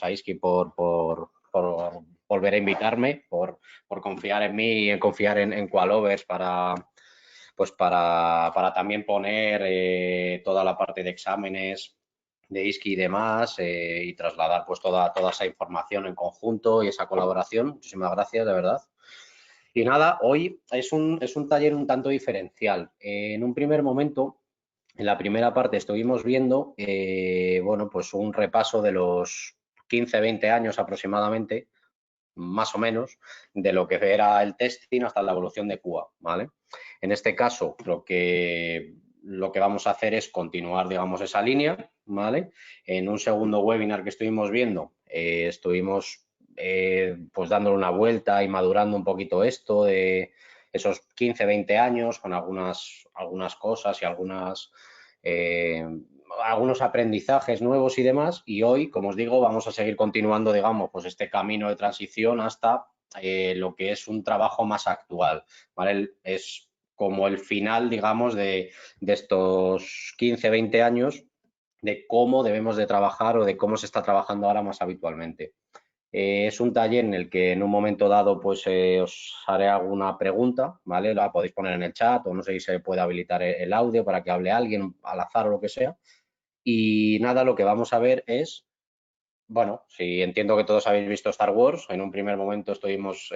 a Iski por volver a invitarme, por confiar en mí y confiar en Qualovers para también poner toda la parte de exámenes de Iski y demás y trasladar pues toda esa información en conjunto y esa colaboración. Muchísimas gracias, de verdad. Y nada, hoy es un taller un tanto diferencial. En un primer momento, en la primera parte estuvimos viendo, bueno, pues un repaso de los 15, 20 años aproximadamente, más o menos, de lo que era el testing hasta la evolución de QA, ¿vale? En este caso, lo que vamos a hacer es continuar, digamos, esa línea, ¿vale? En un segundo webinar que estuvimos viendo, estuvimos pues dándole una vuelta y madurando un poquito esto de esos 15, 20 años con algunas cosas y algunos aprendizajes nuevos y demás. Y hoy, como os digo, vamos a seguir continuando, digamos, pues este camino de transición hasta lo que es un trabajo más actual, ¿vale? Es como el final, digamos, de estos 15, 20 años de cómo debemos de trabajar o de cómo se está trabajando ahora más habitualmente. Es un taller en el que en un momento dado pues os haré alguna pregunta, ¿vale? La podéis poner en el chat o no sé si se puede habilitar el audio para que hable alguien al azar o lo que sea. Y nada, lo que vamos a ver es, bueno, si entiendo que todos habéis visto Star Wars, en un primer momento estuvimos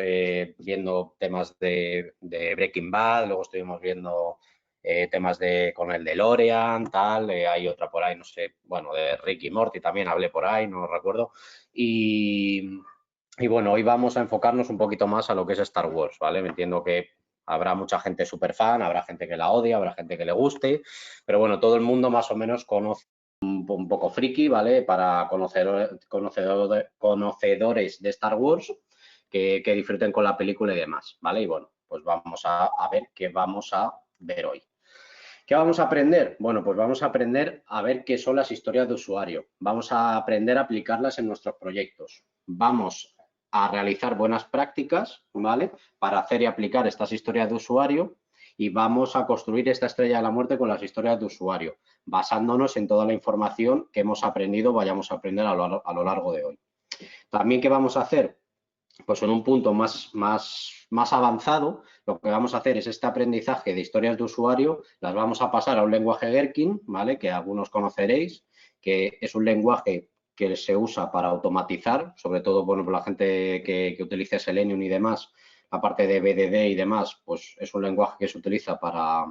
viendo temas de Breaking Bad, luego estuvimos viendo temas con el DeLorean, tal, hay otra por ahí, no sé, bueno, de Rick y Morty también hablé por ahí, no lo recuerdo. Y bueno, hoy vamos a enfocarnos un poquito más a lo que es Star Wars, ¿vale? Me entiendo que habrá mucha gente súper fan, habrá gente que la odia, habrá gente que le guste, pero bueno, todo el mundo más o menos conoce un poco friki, ¿vale? Para conocedores de Star Wars que disfruten con la película y demás, ¿vale? Y bueno, pues vamos a ver qué vamos a ver hoy. ¿Qué vamos a aprender? Bueno, pues vamos a aprender a ver qué son las historias de usuario. Vamos a aprender a aplicarlas en nuestros proyectos. Vamos a realizar buenas prácticas, ¿vale? Para hacer y aplicar estas historias de usuario y vamos a construir esta estrella de la muerte con las historias de usuario, basándonos en toda la información que hemos aprendido, vayamos a aprender a lo largo de hoy. También, ¿qué vamos a hacer? Pues en un punto más avanzado, lo que vamos a hacer es este aprendizaje de historias de usuario, las vamos a pasar a un lenguaje Gherkin, ¿vale? Que algunos conoceréis, que es un lenguaje que se usa para automatizar, sobre todo, bueno, por la gente que utilice Selenium y demás, la parte de BDD y demás, pues es un lenguaje que se utiliza para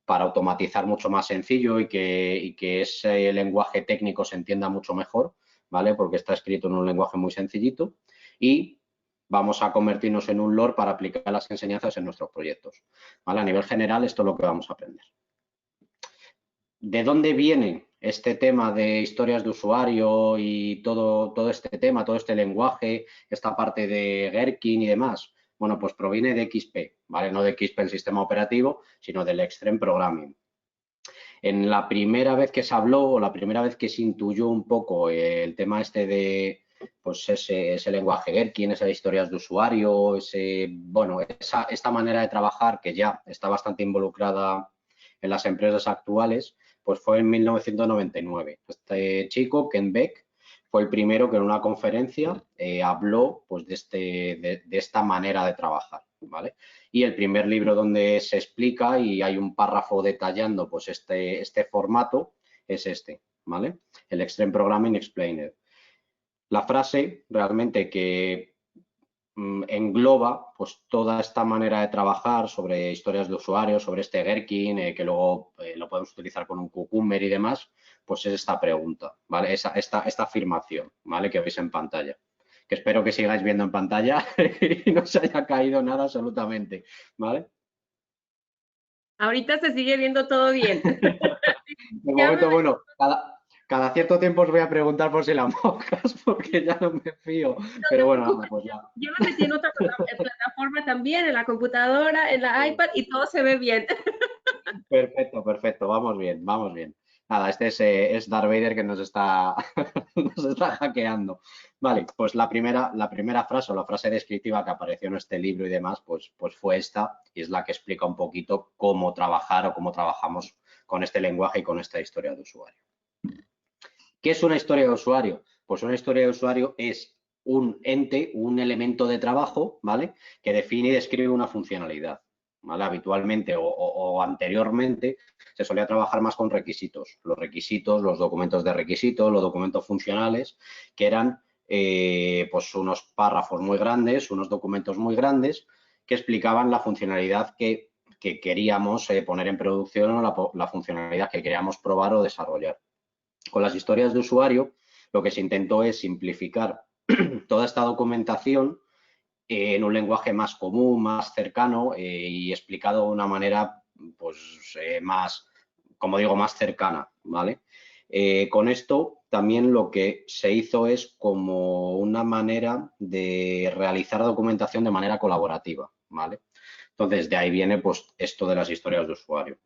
automatizar mucho más sencillo y que ese lenguaje técnico se entienda mucho mejor, ¿vale? Porque está escrito en un lenguaje muy sencillito y vamos a convertirnos en un lore para aplicar las enseñanzas en nuestros proyectos, ¿vale? A nivel general, esto es lo que vamos a aprender. ¿De dónde viene este tema de historias de usuario y todo este tema, todo este lenguaje, esta parte de Gherkin y demás? Bueno, pues proviene de XP, ¿vale? No de XP el sistema operativo, sino del Extreme Programming. En la primera vez que se habló o la primera vez que se intuyó un poco el tema este de pues ese lenguaje Gherkin, esas historias de usuario, esta manera de trabajar que ya está bastante involucrada en las empresas actuales, pues fue en 1999. Este chico, Ken Beck, fue el primero que en una conferencia habló pues, de esta manera de trabajar, ¿vale? Y el primer libro donde se explica y hay un párrafo detallando pues, este formato es este, ¿vale? El Extreme Programming Explained. La frase realmente que engloba pues toda esta manera de trabajar sobre historias de usuarios, sobre este Gherkin, que luego lo podemos utilizar con un Cucumber y demás, pues es esta pregunta, ¿vale? Esta afirmación, ¿vale? Que veis en pantalla. Que espero que sigáis viendo en pantalla y no se haya caído nada absolutamente, ¿vale? Ahorita se sigue viendo todo bien. De momento, bueno, cada cierto tiempo os voy a preguntar por si la moscas, porque ya no me fío. No Pero te bueno, nada, preocupes, pues ya. yo me metí en otra plataforma también, en la computadora, en la iPad y todo se ve bien. Perfecto, perfecto, vamos bien, vamos bien. Nada, este es Darth Vader que nos está, nos está hackeando. Vale, pues la primera frase o la frase descriptiva que apareció en este libro y demás, pues fue esta y es la que explica un poquito cómo trabajar o cómo trabajamos con este lenguaje y con esta historia de usuario. ¿Qué es una historia de usuario? Pues una historia de usuario es un ente, un elemento de trabajo, ¿vale? Que define y describe una funcionalidad, ¿vale? Habitualmente o anteriormente se solía trabajar más con requisitos. Los requisitos, los documentos de requisitos, los documentos funcionales, que eran pues unos párrafos muy grandes, unos documentos muy grandes que explicaban la funcionalidad que queríamos poner en producción o la funcionalidad que queríamos probar o desarrollar. Con las historias de usuario, lo que se intentó es simplificar toda esta documentación en un lenguaje más común, más cercano y explicado de una manera pues, más, como digo, más cercana, ¿vale? Con esto también lo que se hizo es como una manera de realizar documentación de manera colaborativa, ¿vale? Entonces, de ahí viene pues esto de las historias de usuario.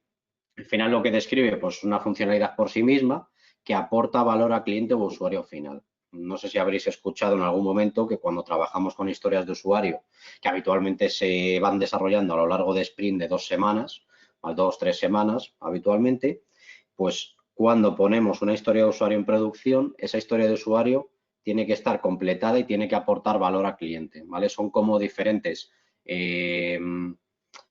Al final lo que describe pues una funcionalidad por sí misma que aporta valor al cliente o usuario final. No sé si habréis escuchado en algún momento que cuando trabajamos con historias de usuario, que habitualmente se van desarrollando a lo largo de sprint de 2 semanas, más 2, 3 semanas habitualmente, pues cuando ponemos una historia de usuario en producción, esa historia de usuario tiene que estar completada y tiene que aportar valor al cliente, ¿vale? Son como diferentes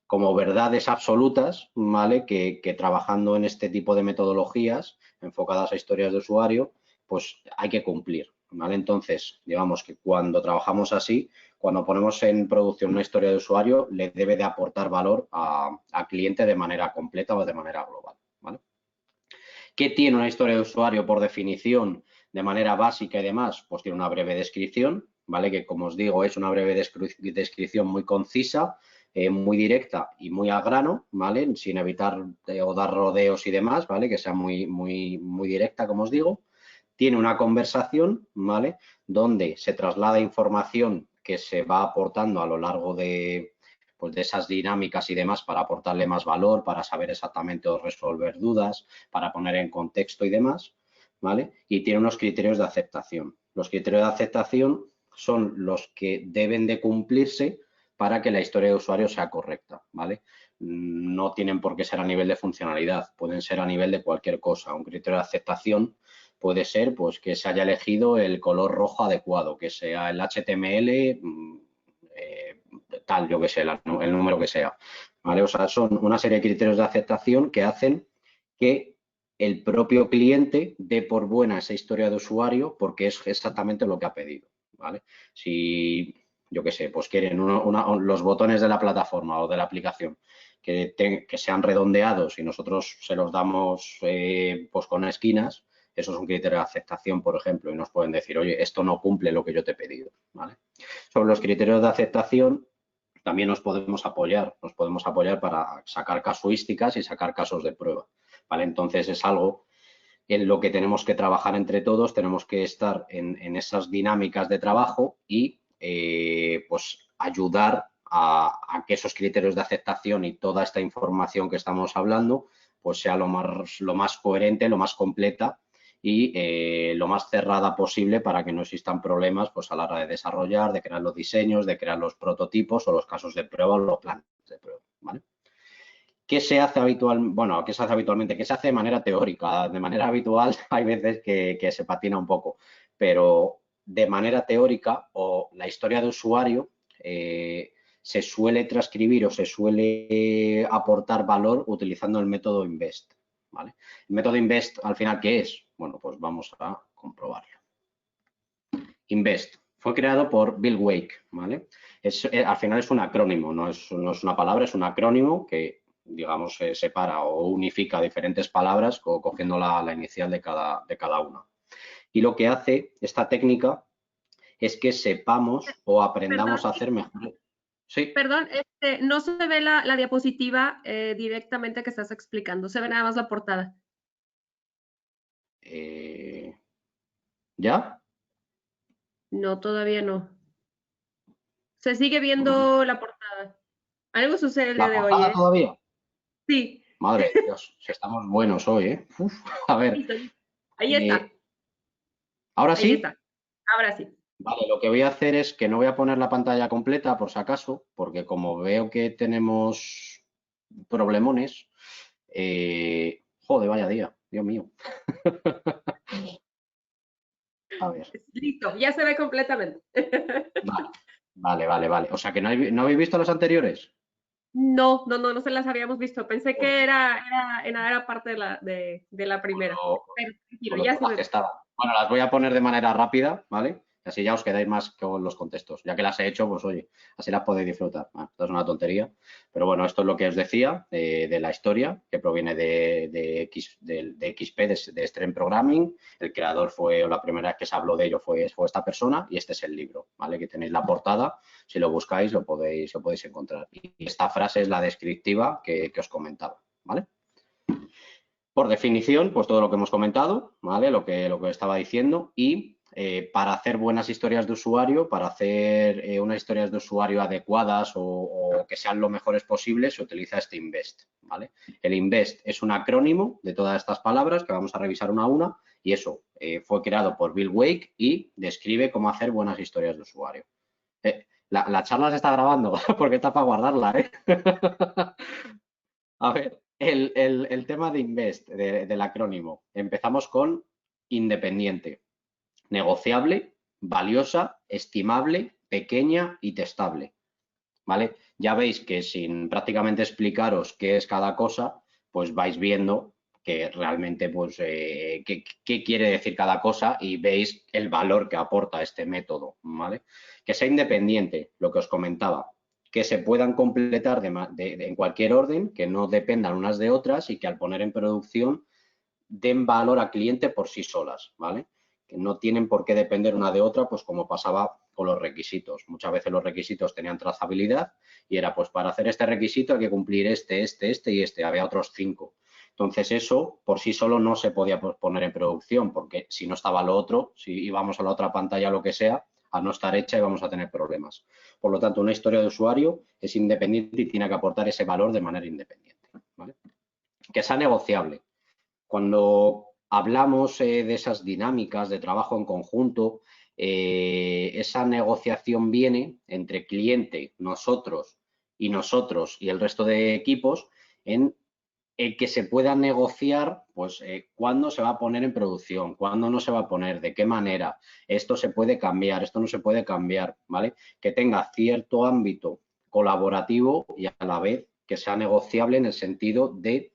como verdades absolutas, ¿vale? Que trabajando en este tipo de metodologías enfocadas a historias de usuario, pues hay que cumplir, ¿vale? Entonces, digamos que cuando trabajamos así, cuando ponemos en producción una historia de usuario, le debe de aportar valor al cliente de manera completa o de manera global, ¿vale? ¿Qué tiene una historia de usuario por definición de manera básica y demás? Pues tiene una breve descripción, ¿vale? Que como os digo es una breve descripción muy concisa, muy directa y muy al grano, ¿vale? Sin evitar o dar rodeos y demás, ¿vale? Que sea muy directa, como os digo. Tiene una conversación, ¿vale? Donde se traslada información que se va aportando a lo largo pues de esas dinámicas y demás para aportarle más valor, para saber exactamente o resolver dudas, para poner en contexto y demás, ¿vale? Y tiene unos criterios de aceptación. Los criterios de aceptación son los que deben de cumplirse para que la historia de usuario sea correcta, ¿vale? No tienen por qué ser a nivel de funcionalidad, pueden ser a nivel de cualquier cosa. Un criterio de aceptación puede ser pues que se haya elegido el color rojo adecuado, que sea el HTML tal, yo que sé, el número que sea. ¿Vale? O sea, son una serie de criterios de aceptación que hacen que el propio cliente dé por buena esa historia de usuario porque es exactamente lo que ha pedido. ¿Vale? Si, yo qué sé, pues quieren los botones de la plataforma o de la aplicación que sean redondeados y nosotros se los damos pues con esquinas, eso es un criterio de aceptación, por ejemplo, y nos pueden decir, oye, esto no cumple lo que yo te he pedido. ¿Vale? Sobre los criterios de aceptación, también nos podemos apoyar para sacar casuísticas y sacar casos de prueba, ¿vale? Entonces es algo en lo que tenemos que trabajar entre todos, tenemos que estar en esas dinámicas de trabajo y pues ayudar a que esos criterios de aceptación y toda esta información que estamos hablando pues sea lo más coherente, lo más completa y lo más cerrada posible para que no existan problemas pues a la hora de desarrollar, de crear los diseños, de crear los prototipos o los casos de prueba o los planes de prueba, ¿vale? ¿Qué se hace Bueno, ¿qué se hace habitualmente? ¿Qué se hace de manera teórica? De manera habitual hay veces que se patina un poco, pero de manera teórica o la historia de usuario se suele transcribir o se suele aportar valor utilizando el método INVEST, ¿vale? El método INVEST, al final, ¿qué es? Bueno, pues vamos a comprobarlo. INVEST fue creado por Bill Wake, ¿vale? Al final es un acrónimo, no es una palabra, es un acrónimo que, digamos, separa o unifica diferentes palabras cogiendo la inicial de cada una. Y lo que hace esta técnica es que sepamos o Perdón, aprendamos a hacer mejor. Sí. perdón, no se ve la diapositiva directamente que estás explicando, se ve nada más la portada. ¿Ya? No, todavía no. Se sigue viendo la portada. Algo sucede el día ¿La de hoy, portada ¿eh? todavía? Sí, Madre de Dios, si estamos buenos hoy, ¿eh? Uf, a ver, listo, listo. Ahí está, eh, ¿ahora ahí sí? está. Ahora sí. Vale, lo que voy a hacer es que no voy a poner la pantalla completa por si acaso, porque como veo que tenemos problemones, joder, vaya día, Dios mío. A ver. Listo, ya se ve completamente. Vale. O sea que no habéis visto los anteriores. No se las habíamos visto. Pensé que era parte de la primera. Pero tranquilo, Con lo ya se todas ve. que estaban. Bueno, las voy a poner de manera rápida, ¿vale? Así ya os quedáis más con los contextos. Ya que las he hecho, pues oye, así las podéis disfrutar. Bueno, esto es una tontería. Pero bueno, esto es lo que os decía de la historia, que proviene de XP, de Extreme Programming. El creador fue, o la primera vez que se habló de ello fue esta persona, y este es el libro, ¿vale? Que tenéis la portada. Si lo buscáis, lo podéis encontrar. Y esta frase es la descriptiva que os comentaba, ¿vale? Por definición, pues todo lo que hemos comentado, ¿vale? Lo que estaba diciendo. Y para hacer buenas historias de usuario, para hacer unas historias de usuario adecuadas o que sean lo mejores posibles, se utiliza este INVEST, ¿vale? El INVEST es un acrónimo de todas estas palabras que vamos a revisar una a una, y eso fue creado por Bill Wake y describe cómo hacer buenas historias de usuario. La charla se está grabando porque está para guardarla, ¿eh? A ver, el tema de Invest, del acrónimo. Empezamos con independiente, negociable, valiosa, estimable, pequeña y testable. ¿Vale? Ya veis que sin prácticamente explicaros qué es cada cosa, pues vais viendo que realmente, pues, qué quiere decir cada cosa, y veis el valor que aporta este método, ¿vale? Que sea independiente, lo que os comentaba, que se puedan completar en cualquier orden, que no dependan unas de otras y que al poner en producción den valor al cliente por sí solas, ¿vale? Que no tienen por qué depender una de otra, pues como pasaba con los requisitos. Muchas veces los requisitos tenían trazabilidad y era, pues para hacer este requisito hay que cumplir este y este. Había otros 5. Entonces eso por sí solo no se podía poner en producción, porque si no estaba lo otro, si íbamos a la otra pantalla o lo que sea, a no estar hecha íbamos a tener problemas. Por lo tanto, una historia de usuario es independiente y tiene que aportar ese valor de manera independiente, ¿vale? Que sea negociable. Cuando hablamos de esas dinámicas de trabajo en conjunto, esa negociación viene entre cliente, nosotros y el resto de equipos, en el que se pueda negociar, pues, cuándo se va a poner en producción, cuándo no se va a poner, de qué manera, esto se puede cambiar, esto no se puede cambiar, ¿vale? Que tenga cierto ámbito colaborativo y a la vez que sea negociable en el sentido de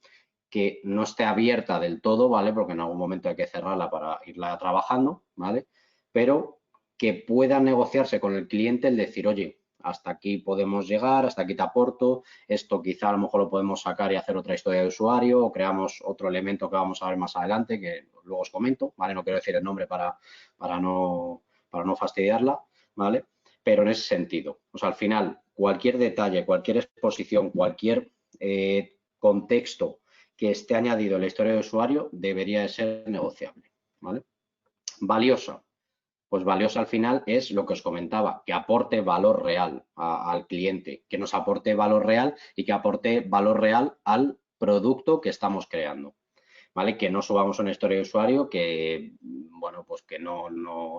que no esté abierta del todo, ¿vale? Porque en algún momento hay que cerrarla para irla trabajando, ¿vale? Pero que pueda negociarse con el cliente el decir, oye, hasta aquí podemos llegar, hasta aquí te aporto, esto quizá a lo mejor lo podemos sacar y hacer otra historia de usuario, o creamos otro elemento que vamos a ver más adelante, que luego os comento, ¿vale? No quiero decir el nombre para no fastidiarla, ¿vale? Pero en ese sentido, o sea, al final, cualquier detalle, cualquier exposición, cualquier contexto que esté añadido en la historia de usuario debería de ser negociable, ¿vale? Valiosa. Pues valiosa al final es lo que os comentaba, que aporte valor real al cliente, que nos aporte valor real y que aporte valor real al producto que estamos creando, ¿vale? Que no subamos una historia de usuario que, bueno, pues que no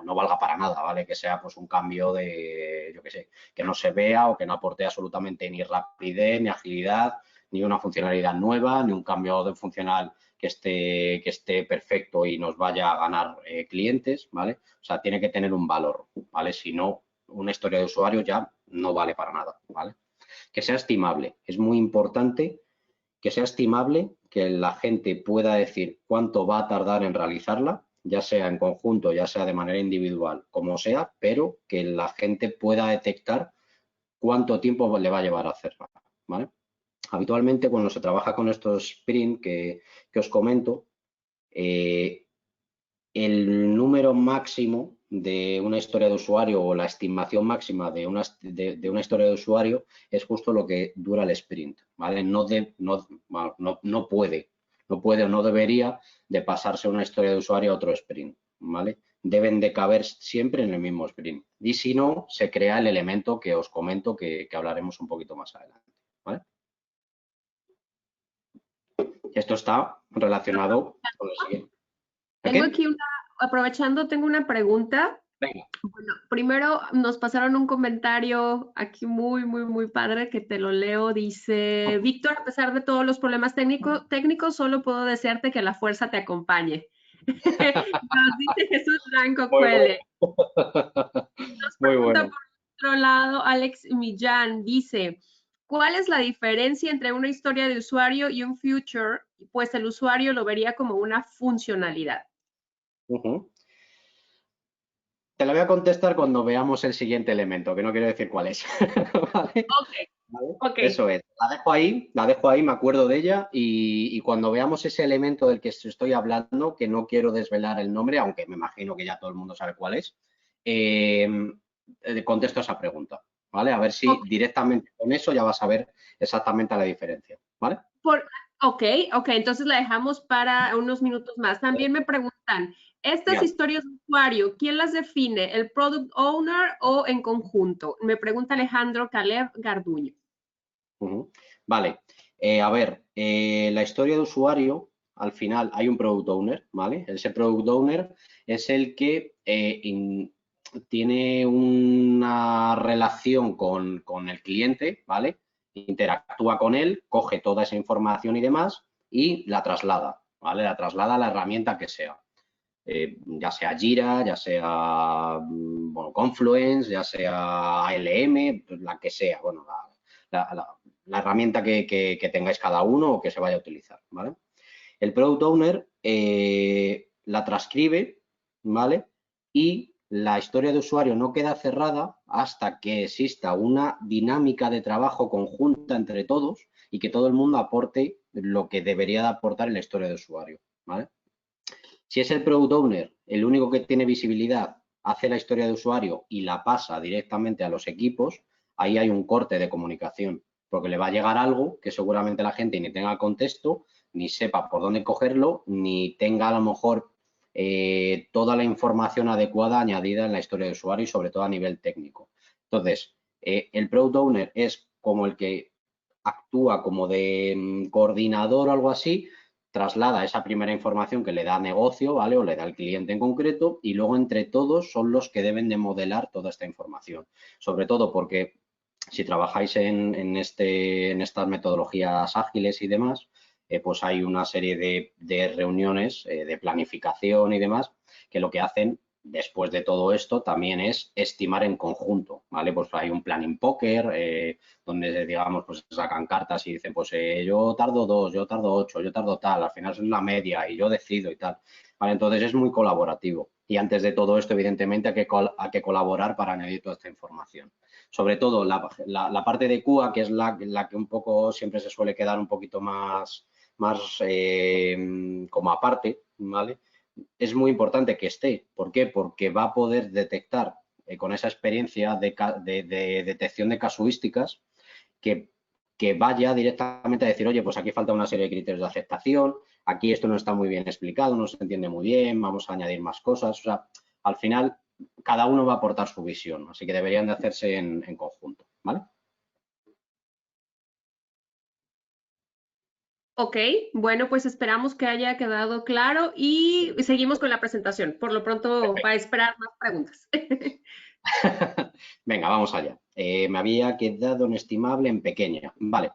valga para nada, ¿vale? Que sea pues un cambio de, yo qué sé, que no se vea o que no aporte absolutamente ni rapidez, ni agilidad, ni una funcionalidad nueva, ni un cambio de funcional que esté perfecto y nos vaya a ganar clientes, ¿vale? O sea, tiene que tener un valor, ¿vale? Si no, una historia de usuario ya no vale para nada, ¿vale? Que sea estimable. Es muy importante que sea estimable, que la gente pueda decir cuánto va a tardar en realizarla, ya sea en conjunto, ya sea de manera individual, como sea, pero que la gente pueda detectar cuánto tiempo le va a llevar a hacerla, ¿vale? Habitualmente, cuando se trabaja con estos sprint que os comento, el número máximo de una historia de usuario o la estimación máxima de una historia de usuario es justo lo que dura el sprint, ¿vale? No puede o no debería de pasarse una historia de usuario a otro sprint, ¿vale? Deben de caber siempre en el mismo sprint. Y si no, se crea el elemento que os comento que hablaremos un poquito más adelante, ¿vale? Esto está relacionado con el siguiente. Tengo aquí aprovechando, tengo una pregunta. Venga. Bueno, primero nos pasaron un comentario aquí muy padre que te lo leo. Dice, Víctor, a pesar de todos los problemas técnicos, solo puedo desearte que la fuerza te acompañe. Nos dice Jesús Blanco Muy bueno. Cuele. Nos Muy pregunta bueno. por otro lado, Alex Millán dice, ¿cuál es la diferencia entre una historia de usuario y un feature? Pues el usuario lo vería como una funcionalidad. Ujú. Te la voy a contestar cuando veamos el siguiente elemento, que no quiero decir cuál es. ¿Vale? Ok, ¿Vale? ok. Eso es. La dejo ahí, me acuerdo de ella y cuando veamos ese elemento del que estoy hablando, que no quiero desvelar el nombre, aunque me imagino que ya todo el mundo sabe cuál es, eh, contesto esa pregunta, ¿vale? A ver si Ok, directamente con eso ya vas a ver exactamente la diferencia, ¿vale? por- ok, ok, entonces la dejamos para unos minutos más. También me preguntan, estas Bien. historias de usuario, ¿quién las define? ¿El product owner o en conjunto? Me pregunta Alejandro Caleb Garduño. Ujú. Vale, a ver, la historia de usuario, al final hay un product owner, ¿vale? Ese product owner es el que tiene una relación con el cliente, ¿vale? Interactúa con él, coge toda esa información y demás y la traslada, ¿vale? La traslada a la herramienta que sea. Ya sea Jira, ya sea bueno, Confluence, ya sea ALM, pues la que sea, bueno, la herramienta que tengáis cada uno o que se vaya a utilizar, ¿vale? El Product Owner la transcribe, ¿vale? Y la historia de usuario no queda cerrada hasta que exista una dinámica de trabajo conjunta entre todos y que todo el mundo aporte lo que debería de aportar en la historia de usuario, ¿vale? Si es el Product Owner el único que tiene visibilidad, hace la historia de usuario y la pasa directamente a los equipos, ahí hay un corte de comunicación, porque le va a llegar algo que seguramente la gente ni tenga contexto, ni sepa por dónde cogerlo, ni tenga a lo mejor toda la información adecuada añadida en la historia de usuario y sobre todo a nivel técnico. Entonces, el Product Owner es como el que actúa como de coordinador o algo así, traslada esa primera información que le da negocio, ¿vale? O le da al cliente en concreto y luego entre todos son los que deben de modelar toda esta información. Sobre todo porque si trabajáis en estas metodologías ágiles y demás, pues hay una serie de reuniones de planificación y demás que lo que hacen después de todo esto también es estimar en conjunto, ¿vale? Pues hay un planning poker donde, digamos, pues sacan cartas y dicen, pues yo tardo 2, yo tardo 8, yo tardo tal, al final es la media y yo decido y tal, ¿vale? Entonces es muy colaborativo y antes de todo esto, evidentemente, hay que colaborar para añadir toda esta información. Sobre todo la parte de QA, que es la que un poco siempre se suele quedar un poquito más como aparte, ¿vale? Es muy importante que esté. ¿Por qué? Porque va a poder detectar con esa experiencia de detección de casuísticas que, que vaya directamente a decir, oye, pues aquí falta una serie de criterios de aceptación, aquí esto no está muy bien explicado, no se entiende muy bien, vamos a añadir más cosas. O sea, al final, cada uno va a aportar su visión, así que deberían de hacerse en conjunto, ¿vale? Ok, bueno, pues esperamos que haya quedado claro y seguimos con la presentación. Por lo pronto va a esperar más preguntas. Venga, vamos allá. Me había quedado en estimable en pequeña. Vale.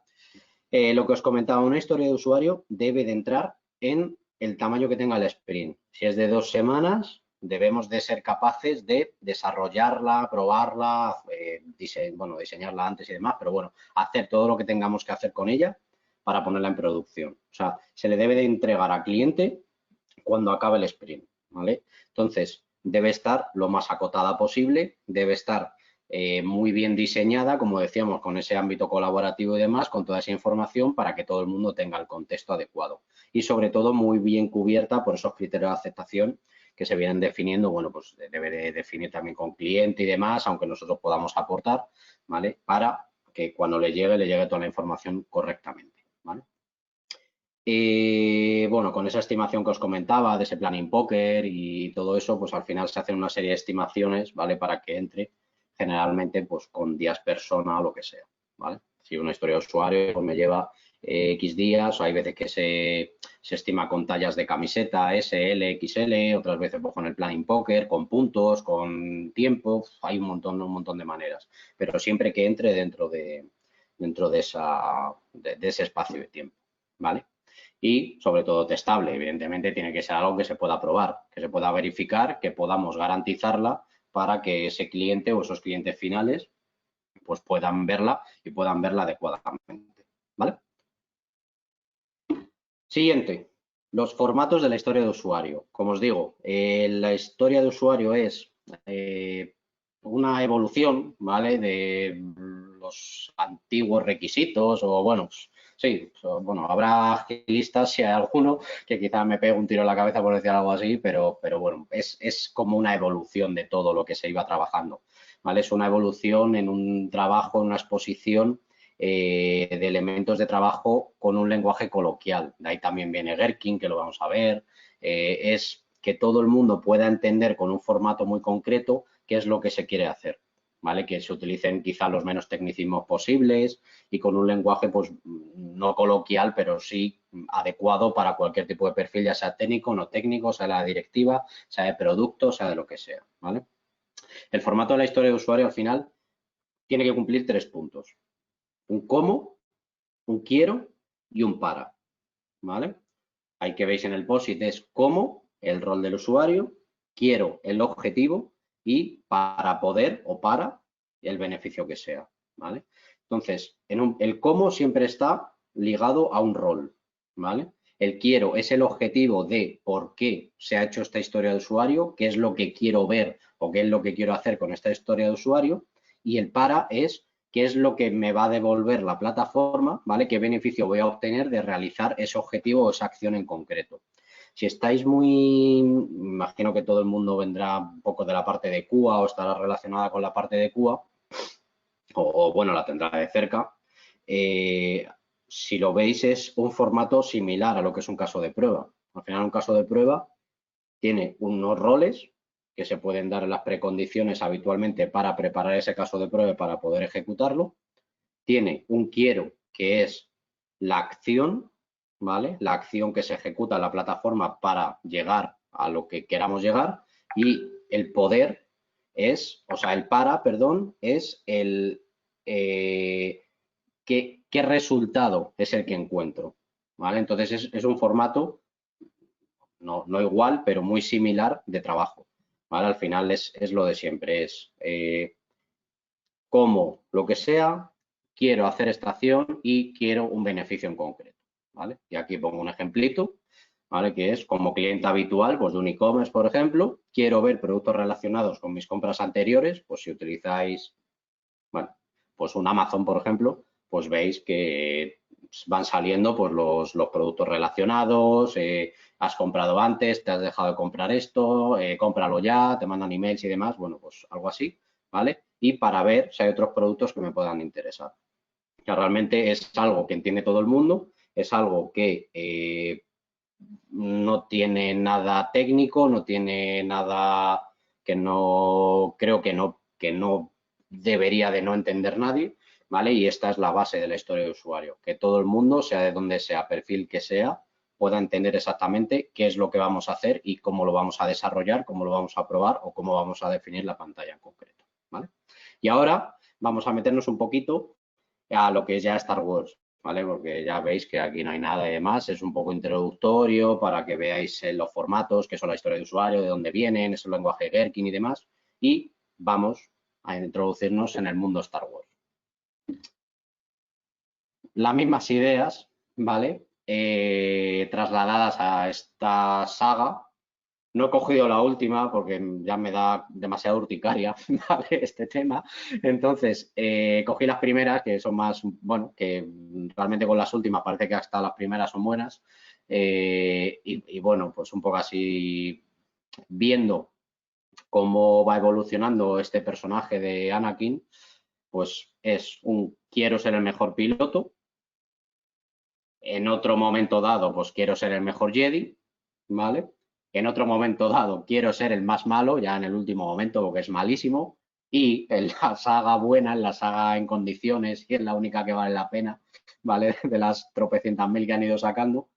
Lo que os comentaba, una historia de usuario debe de entrar en el tamaño que tenga el sprint. Si es de 2 semanas, debemos de ser capaces de desarrollarla, probarla, diseñarla antes y demás, pero bueno, hacer todo lo que tengamos que hacer con ella para ponerla en producción. O sea, se le debe de entregar al cliente cuando acabe el sprint, ¿vale? Entonces, debe estar lo más acotada posible, debe estar muy bien diseñada, como decíamos, con ese ámbito colaborativo y demás, con toda esa información para que todo el mundo tenga el contexto adecuado. Y sobre todo muy bien cubierta por esos criterios de aceptación que se vienen definiendo, bueno, pues debe de definir también con cliente y demás, aunque nosotros podamos aportar, ¿vale? Para que cuando le llegue toda la información correctamente, ¿vale? Bueno, con esa estimación que os comentaba de ese planning poker y todo eso, pues al final se hacen una serie de estimaciones, ¿vale? Para que entre generalmente pues con días persona o lo que sea, ¿vale? Si una historia de usuario pues, me lleva X días, o hay veces que se estima con tallas de camiseta, S, L, XL, otras veces pues, con el planning poker, con puntos, con tiempo, hay un montón de maneras, pero siempre que entre dentro de ese espacio de tiempo, ¿vale? y sobre todo testable. Evidentemente tiene que ser algo que se pueda probar, que se pueda verificar, que podamos garantizarla para que ese cliente o esos clientes finales pues puedan verla y puedan verla adecuadamente, ¿vale? Siguiente, los formatos de la historia de usuario. Como os digo, la historia de usuario es una evolución, ¿vale? De los antiguos requisitos o, bueno, sí, bueno, habrá agilistas, si hay alguno, que quizá me pegue un tiro en la cabeza por decir algo así, pero bueno, es como una evolución de todo lo que se iba trabajando, ¿vale? Es una evolución en un trabajo, en una exposición de elementos de trabajo con un lenguaje coloquial. De ahí también viene Gherkin, que lo vamos a ver. Es que todo el mundo pueda entender con un formato muy concreto qué es lo que se quiere hacer, ¿vale? Que se utilicen quizá los menos tecnicismos posibles y con un lenguaje pues no coloquial, pero sí adecuado para cualquier tipo de perfil, ya sea técnico, no técnico, sea de la directiva, sea de producto, sea de lo que sea, ¿vale? El formato de la historia de usuario al final tiene que cumplir 3 puntos. Un cómo, un quiero y un para, ¿vale? Ahí que veis en el POSIT es cómo, el rol del usuario, quiero, el objetivo y para poder o para el beneficio que sea, ¿vale? Entonces, el cómo siempre está ligado a un rol, ¿vale? El quiero es el objetivo de por qué se ha hecho esta historia de usuario, qué es lo que quiero ver o qué es lo que quiero hacer con esta historia de usuario, y el para es qué es lo que me va a devolver la plataforma, ¿vale? ¿Qué beneficio voy a obtener de realizar ese objetivo o esa acción en concreto? Si estáis muy, imagino que todo el mundo vendrá un poco de la parte de QA o estará relacionada con la parte de QA, o bueno, la tendrá de cerca. Si lo veis es un formato similar a lo que es un caso de prueba. Al final un caso de prueba tiene unos roles que se pueden dar en las precondiciones habitualmente para preparar ese caso de prueba para poder ejecutarlo. Tiene un quiero, que es la acción, ¿vale? La acción que se ejecuta en la plataforma para llegar a lo que queramos llegar, y el poder es, o sea, el para, perdón, es el qué resultado es el que encuentro, ¿vale? Entonces es un formato no igual, pero muy similar de trabajo, ¿vale? Al final es lo de siempre, es como lo que sea, quiero hacer esta acción y quiero un beneficio en concreto, ¿vale? Y aquí pongo un ejemplito, ¿vale? Que es como cliente habitual, pues de un e-commerce, por ejemplo, quiero ver productos relacionados con mis compras anteriores, pues si utilizáis, bueno, pues un Amazon, por ejemplo, pues veis que van saliendo pues los productos relacionados, has comprado antes, te has dejado de comprar esto, cómpralo ya, te mandan emails y demás, bueno, pues algo así, ¿vale? Y para ver si hay otros productos que me puedan interesar. Que realmente es algo que entiende todo el mundo, es algo que no tiene nada técnico, no tiene nada que no, creo que no debería de no entender nadie, ¿vale? Y esta es la base de la historia de usuario, que todo el mundo, sea de donde sea, perfil que sea, pueda entender exactamente qué es lo que vamos a hacer y cómo lo vamos a desarrollar, cómo lo vamos a probar o cómo vamos a definir la pantalla en concreto, ¿vale? Y ahora vamos a meternos un poquito a lo que es ya Star Wars, ¿vale? Porque ya veis que aquí no hay nada de más, es un poco introductorio para que veáis los formatos, qué son la historia de usuario, de dónde vienen, es el lenguaje Gherkin y demás, y vamos a introducirnos en el mundo Star Wars. Las mismas ideas, ¿vale? Trasladadas a esta saga. No he cogido la última porque ya me da demasiada urticaria, ¿vale? Este tema. Entonces, cogí las primeras, que son más, bueno, que realmente con las últimas parece que hasta las primeras son buenas. Y bueno, pues un poco así viendo cómo va evolucionando este personaje de Anakin, pues es un quiero ser el mejor piloto. En otro momento dado, pues quiero ser el mejor Jedi, ¿vale? En otro momento dado quiero ser el más malo, ya en el último momento, porque es malísimo. Y en la saga buena, en la saga en condiciones, y es la única que vale la pena, ¿vale? De las tropecientas mil que han ido sacando,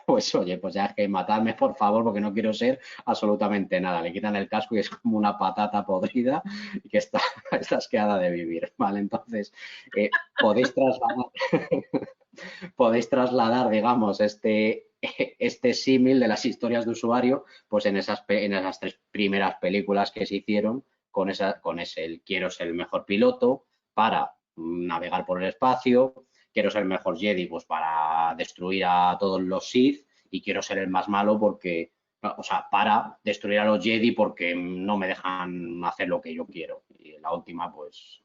pues oye, pues ya es que matadme por favor, porque no quiero ser absolutamente nada. Le quitan el casco y es como una patata podrida y que está asqueada de vivir, ¿vale? Entonces, podéis trasladar podéis trasladar, digamos, este símil de las historias de usuario, pues en esas 3 primeras películas que se hicieron, con ese el quiero ser el mejor piloto para navegar por el espacio, quiero ser el mejor Jedi pues para destruir a todos los Sith y quiero ser el más malo porque, o sea, para destruir a los Jedi porque no me dejan hacer lo que yo quiero. Y la última, pues,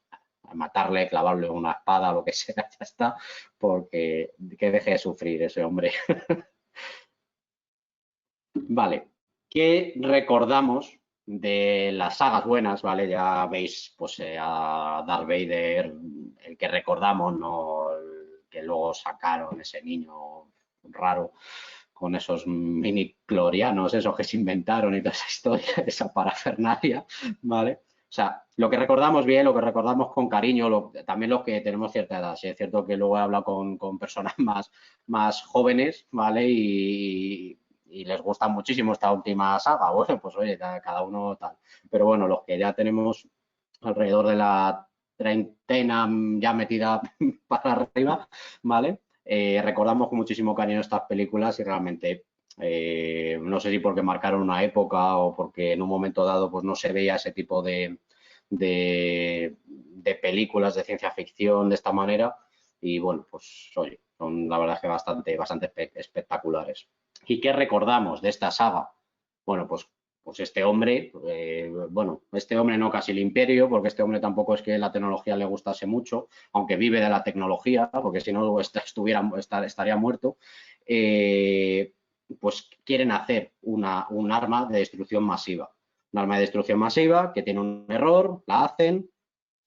matarle, clavarle una espada, lo que sea, ya está, porque que deje de sufrir ese hombre. Vale, ¿qué recordamos de las sagas buenas? ¿Vale? Ya veis pues a Darth Vader, el que recordamos, no el que luego sacaron ese niño raro con esos mini clorianos, esos que se inventaron y toda esa historia, esa parafernalia, ¿vale? O sea, lo que recordamos bien, lo que recordamos con cariño, también los que tenemos cierta edad. Sí, es cierto que luego he hablado con personas más jóvenes, ¿vale? Y les gusta muchísimo esta última saga. Bueno, pues oye, cada uno tal. Pero bueno, los que ya tenemos alrededor de la treintena ya metida para arriba, ¿vale? Recordamos con muchísimo cariño estas películas y realmente no sé si porque marcaron una época o porque en un momento dado pues no se veía ese tipo de películas de ciencia ficción de esta manera y bueno, pues oye, son la verdad que bastante espectaculares. ¿Y qué recordamos de esta saga? Bueno, pues este hombre, bueno, este hombre no casi el imperio, porque este hombre tampoco es que la tecnología le gustase mucho, aunque vive de la tecnología, porque si no estaría muerto, pues quieren hacer un arma de destrucción masiva. Un arma de destrucción masiva que tiene un error, la hacen,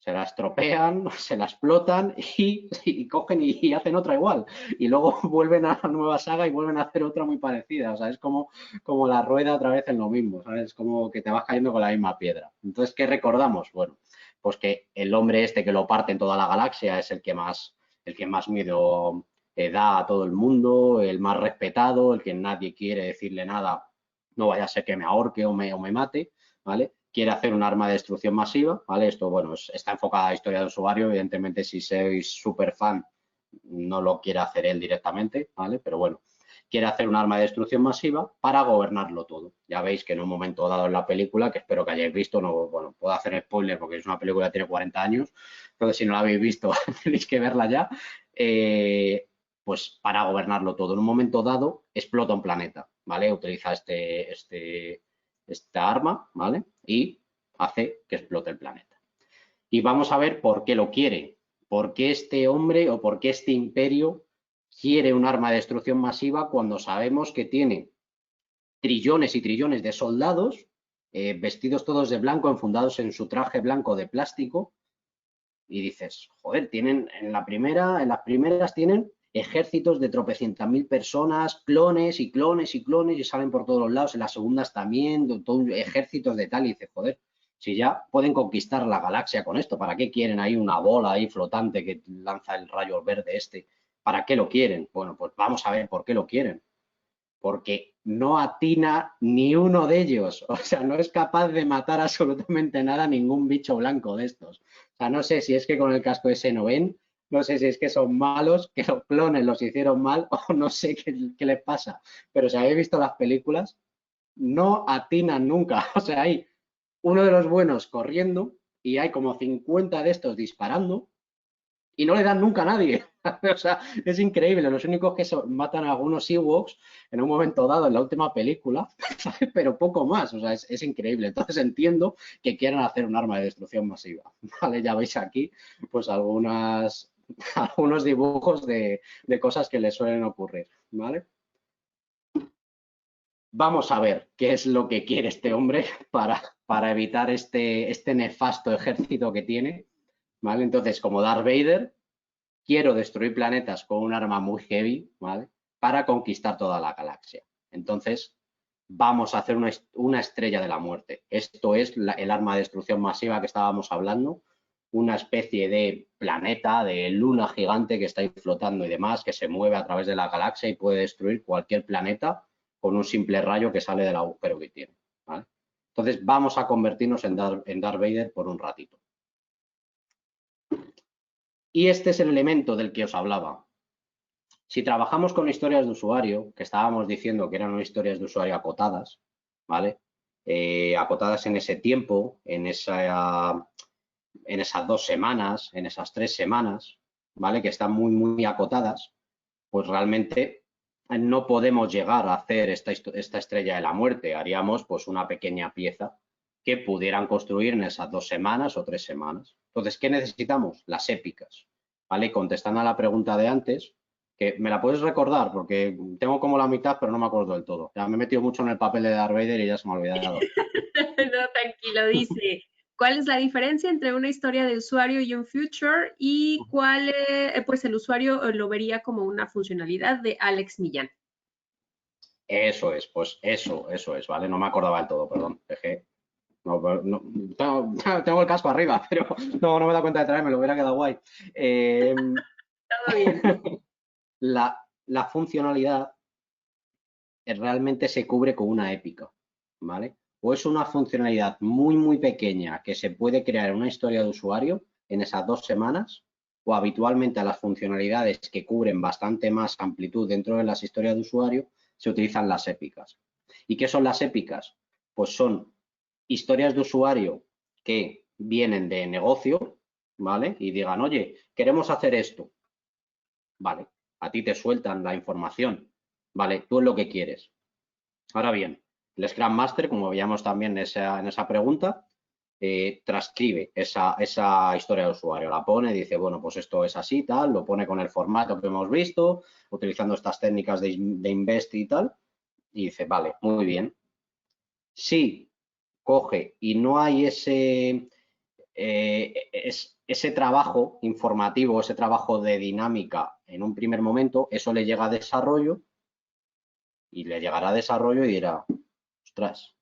se la estropean, se la explotan y cogen y hacen otra igual. Y luego vuelven a la nueva saga y vuelven a hacer otra muy parecida. O sea, es como la rueda otra vez en lo mismo, ¿sabes? Es como que te vas cayendo con la misma piedra. Entonces, ¿qué recordamos? Bueno, pues que el hombre este que lo parte en toda la galaxia es el que más miedo da a todo el mundo, el más respetado, el que nadie quiere decirle nada, no vaya a ser que me ahorque o me mate, ¿vale? Quiere hacer un arma de destrucción masiva, ¿vale? Esto, bueno, está enfocada a la historia del usuario, evidentemente si sois súper fan no lo quiere hacer él directamente, ¿vale? Pero bueno, quiere hacer un arma de destrucción masiva para gobernarlo todo. Ya veis que en un momento dado en la película, que espero que hayáis visto, no, bueno, puedo hacer spoiler porque es una película que tiene 40 años, entonces si no la habéis visto tenéis que verla ya, pues para gobernarlo todo. En un momento dado explota un planeta, ¿vale? Utiliza esta arma, ¿vale? Y hace que explote el planeta. Y vamos a ver por qué lo quiere, por qué este hombre o por qué este imperio quiere un arma de destrucción masiva cuando sabemos que tiene trillones y trillones de soldados vestidos todos de blanco, enfundados en su traje blanco de plástico, y dices, joder, tienen en las primeras tienen ejércitos de tropecientas mil personas, clones y clones y clones y salen por todos los lados, en las segundas también, todo ejércitos de tal, y dices, joder, si ya pueden conquistar la galaxia con esto, ¿para qué quieren ahí una bola ahí flotante que lanza el rayo verde este? ¿Para qué lo quieren? Bueno, pues vamos a ver por qué lo quieren. Porque no atina ni uno de ellos. O sea, no es capaz de matar absolutamente nada ningún bicho blanco de estos. O sea, no sé si es que con el casco ese no ven, no sé si es que son malos, que los clones los hicieron mal o no sé qué les pasa. Pero si habéis visto las películas, no atinan nunca. O sea, hay uno de los buenos corriendo y hay como 50 de estos disparando y no le dan nunca a nadie. O sea, es increíble. Los únicos que matan a algunos Ewoks en un momento dado en la última película, pero poco más. O sea, es increíble. Entonces entiendo que quieran hacer un arma de destrucción masiva. Vale, ya veis aquí, pues algunos dibujos de cosas que les suelen ocurrir. ¿Vale? Vamos a ver qué es lo que quiere este hombre para evitar este nefasto ejército que tiene. ¿Vale? Entonces, como Darth Vader, quiero destruir planetas con un arma muy heavy, ¿vale? Para conquistar toda la galaxia. Entonces, vamos a hacer una estrella de la muerte. Esto es el arma de destrucción masiva que estábamos hablando, una especie de planeta, de luna gigante que está ahí flotando y demás, que se mueve a través de la galaxia y puede destruir cualquier planeta con un simple rayo que sale del agujero que tiene, ¿vale? Entonces, vamos a convertirnos en Darth Vader por un ratito. Y este es el elemento del que os hablaba. Si trabajamos con historias de usuario, que estábamos diciendo que eran historias de usuario acotadas, ¿vale? Acotadas en ese tiempo, en esas 2 semanas, en esas 3 semanas, ¿vale? Que están muy, muy acotadas, pues realmente no podemos llegar a hacer esta estrella de la muerte. Haríamos pues una pequeña pieza que pudieran construir en esas 2 semanas o 3 semanas. Entonces, ¿qué necesitamos? Las épicas, ¿vale? Contestando a la pregunta de antes, que me la puedes recordar porque tengo como la mitad, pero no me acuerdo del todo. Ya me he metido mucho en el papel de Darth Vader y ya se me ha olvidado. No, tranquilo, dice, ¿cuál es la diferencia entre una historia de usuario y un future? Y cuál, pues el usuario lo vería como una funcionalidad de Alex Millán. Eso es, pues eso es, ¿vale? No me acordaba del todo, perdón. Dejé. No, tengo el casco arriba, pero no me he dado cuenta de traerme, lo hubiera quedado guay. Eh, Todo bien. la funcionalidad realmente se cubre con una épica, ¿vale? O es una funcionalidad muy, muy pequeña que se puede crear en una historia de usuario en esas 2 semanas, o habitualmente a las funcionalidades que cubren bastante más amplitud dentro de las historias de usuario se utilizan las épicas. ¿Y qué son las épicas? Pues son historias de usuario que vienen de negocio, ¿vale? Y digan, oye, queremos hacer esto. Vale, a ti te sueltan la información, ¿vale? Tú es lo que quieres. Ahora bien, el Scrum Master, como veíamos también en esa pregunta, transcribe esa historia de usuario, la pone, dice, bueno, pues esto es así, tal, lo pone con el formato que hemos visto, utilizando estas técnicas de invest y tal, y dice, vale, muy bien. Si coge y no hay ese trabajo informativo, ese trabajo de dinámica en un primer momento, eso le llega a desarrollo y le llegará a desarrollo y dirá, ostras,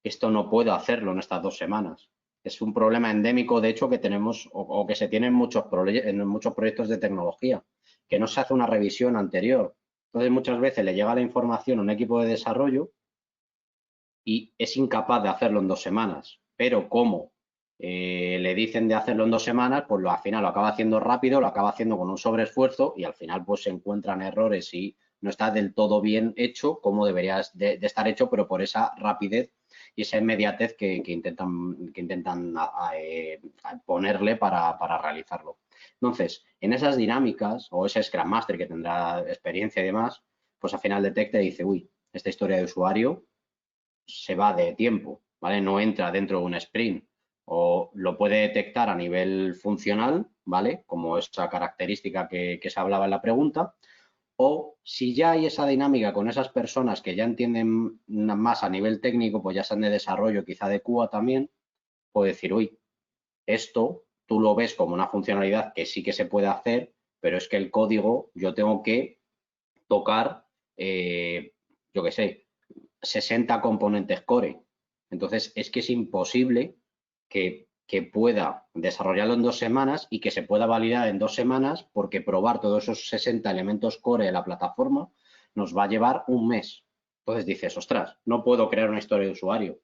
esto no puedo hacerlo en estas 2 semanas. Es un problema endémico, de hecho, que tenemos o que se tiene en muchos proyectos de tecnología, que no se hace una revisión anterior. Entonces, muchas veces le llega la información a un equipo de desarrollo y es incapaz de hacerlo en 2 semanas. Pero como le dicen de hacerlo en 2 semanas, pues al final lo acaba haciendo rápido, lo acaba haciendo con un sobreesfuerzo y al final pues se encuentran errores y no está del todo bien hecho como debería de estar hecho, pero por esa rapidez y esa inmediatez que intentan ponerle para realizarlo. Entonces, en esas dinámicas o ese Scrum Master que tendrá experiencia y demás, pues al final detecta y dice, uy, esta historia de usuario se va de tiempo, ¿vale? No entra dentro de un sprint o lo puede detectar a nivel funcional, ¿vale? Como esa característica que se hablaba en la pregunta, o si ya hay esa dinámica con esas personas que ya entienden más a nivel técnico, pues ya sean de desarrollo, quizá de QA también, puede decir, uy, esto tú lo ves como una funcionalidad que sí que se puede hacer, pero es que el código yo tengo que tocar, yo qué sé, 60 componentes core. Entonces, es que es imposible que pueda desarrollarlo en 2 semanas y que se pueda validar en 2 semanas porque probar todos esos 60 elementos core de la plataforma nos va a llevar un mes. Entonces dices, ostras, no puedo crear una historia de usuario.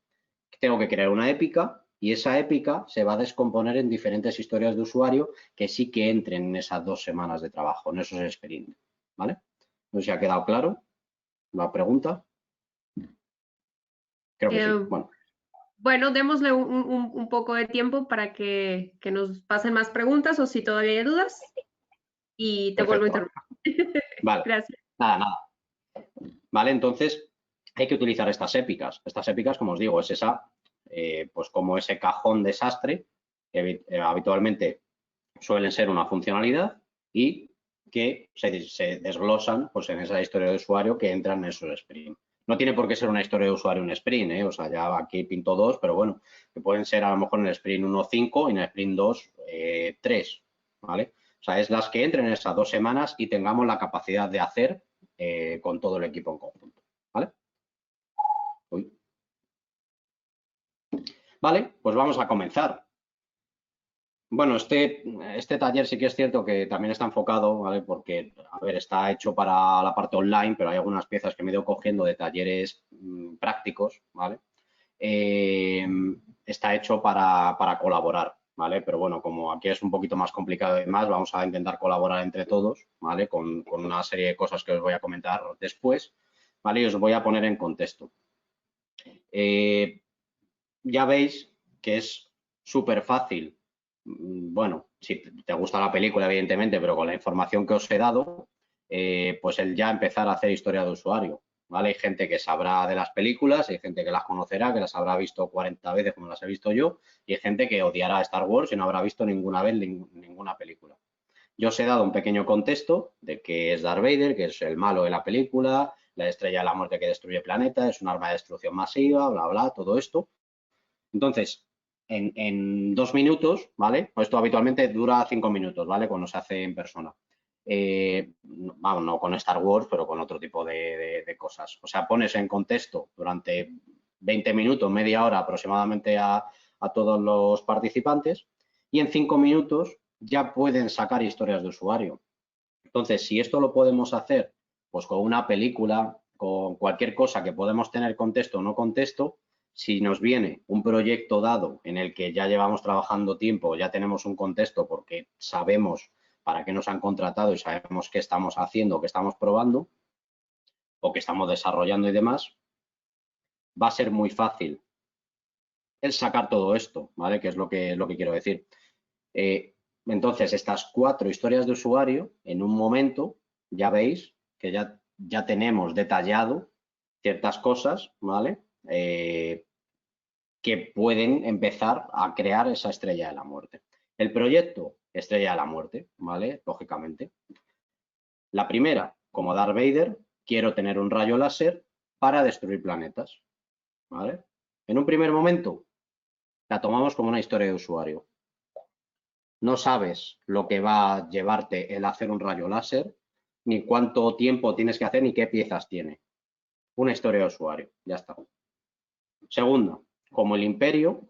Tengo que crear una épica y esa épica se va a descomponer en diferentes historias de usuario que sí que entren en esas 2 semanas de trabajo, en esos sprints. ¿Vale? No sé si ha quedado claro la pregunta. Creo que sí. Eh, Bueno, bueno, démosle un poco de tiempo para que nos pasen más preguntas o si todavía hay dudas y te vuelvo a perfecto. interrumpir. Vale. Gracias. Nada. Vale, entonces hay que utilizar estas épicas. Estas épicas, como os digo, es pues como ese cajón desastre que habitualmente suelen ser una funcionalidad y que se desglosan pues en esa historia de usuario que entran en esos sprints. No tiene por qué ser una historia de usuario un sprint, ¿eh? O sea, ya aquí pinto dos, pero bueno, que pueden ser a lo mejor en el sprint 1, 5 y en el sprint 2, 3, ¿vale? O sea, es las que entren en esas 2 semanas y tengamos la capacidad de hacer con todo el equipo en conjunto, ¿vale? Uy. Vale, pues vamos a comenzar. Bueno, este taller sí que es cierto que también está enfocado, ¿vale? Porque, a ver, está hecho para la parte online, pero hay algunas piezas que me he ido cogiendo de talleres prácticos, ¿vale? Está hecho para colaborar, ¿vale? Pero bueno, como aquí es un poquito más complicado y demás, vamos a intentar colaborar entre todos, ¿vale? Con una serie de cosas que os voy a comentar después, ¿vale? Y os voy a poner en contexto. Ya veis que es súper fácil. Bueno, si te gusta la película, evidentemente, pero con la información que os he dado, pues el ya empezar a hacer historia de usuario, ¿vale? Hay gente que sabrá de las películas, hay gente que las conocerá, que las habrá visto 40 veces como las he visto yo, y hay gente que odiará Star Wars y no habrá visto ninguna vez ninguna película. Yo os he dado un pequeño contexto de qué es Darth Vader, que es el malo de la película, la estrella de la muerte que destruye planetas, es un arma de destrucción masiva, bla, bla, todo esto. Entonces, en 2 minutos, ¿vale? Esto habitualmente dura 5 minutos, ¿vale? Cuando se hace en persona. Vamos, no con Star Wars, pero con otro tipo de cosas. O sea, pones en contexto durante 20 minutos, media hora aproximadamente a todos los participantes y en 5 minutos ya pueden sacar historias de usuario. Entonces, si esto lo podemos hacer pues con una película, con cualquier cosa que podemos tener contexto o no contexto, si nos viene un proyecto dado en el que ya llevamos trabajando tiempo, ya tenemos un contexto porque sabemos para qué nos han contratado y sabemos qué estamos haciendo, qué estamos probando o qué estamos desarrollando y demás, va a ser muy fácil el sacar todo esto, ¿vale? Que es lo que quiero decir. Entonces, estas 4 historias de usuario, en un momento, ya veis que ya tenemos detallado ciertas cosas, ¿vale? Que pueden empezar a crear esa estrella de la muerte. El proyecto, estrella de la muerte, ¿vale? Lógicamente. La primera, como Darth Vader, quiero tener un rayo láser para destruir planetas, ¿vale? En un primer momento, la tomamos como una historia de usuario. No sabes lo que va a llevarte el hacer un rayo láser, ni cuánto tiempo tienes que hacer, ni qué piezas tiene. Una historia de usuario, ya está. Segundo, como el Imperio,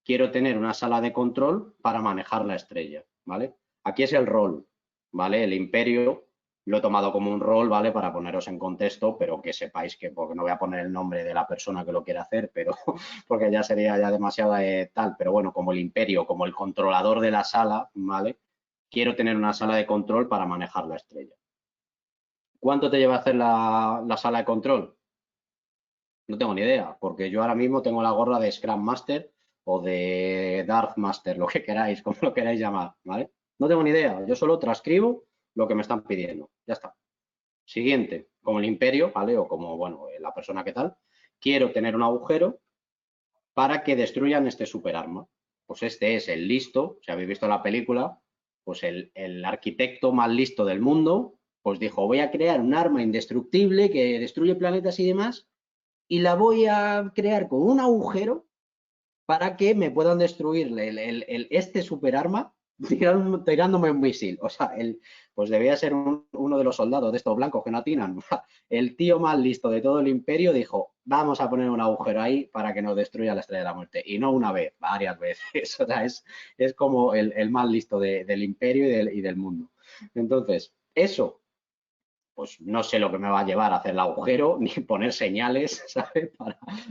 quiero tener una sala de control para manejar la estrella, ¿vale? Aquí es el rol, ¿vale? El Imperio lo he tomado como un rol, ¿vale? Para poneros en contexto, pero que sepáis que, porque no voy a poner el nombre de la persona que lo quiere hacer, pero porque ya sería ya demasiado tal, pero bueno, como el Imperio, como el controlador de la sala, ¿vale? Quiero tener una sala de control para manejar la estrella. ¿Cuánto te lleva a hacer la sala de control? No tengo ni idea, porque yo ahora mismo tengo la gorra de Scrum Master o de Darth Master, lo que queráis, como lo queráis llamar, ¿vale? No tengo ni idea, yo solo transcribo lo que me están pidiendo, ya está. Siguiente, como el Imperio, ¿vale? O como, bueno, la persona que tal, quiero tener un agujero para que destruyan este superarma. Pues este es el listo, si habéis visto la película, pues el arquitecto más listo del mundo, pues dijo, voy a crear un arma indestructible que destruye planetas y demás, y la voy a crear con un agujero para que me puedan destruir este superarma tirándome un misil. O sea, pues debía ser uno de los soldados de estos blancos que no atinan. El tío más listo de todo el imperio dijo, vamos a poner un agujero ahí para que nos destruya la estrella de la muerte. Y no una vez, varias veces. O sea, es como el más listo del imperio y del mundo. Entonces, eso pues no sé lo que me va a llevar a hacer el agujero, ni poner señales, ¿sabes?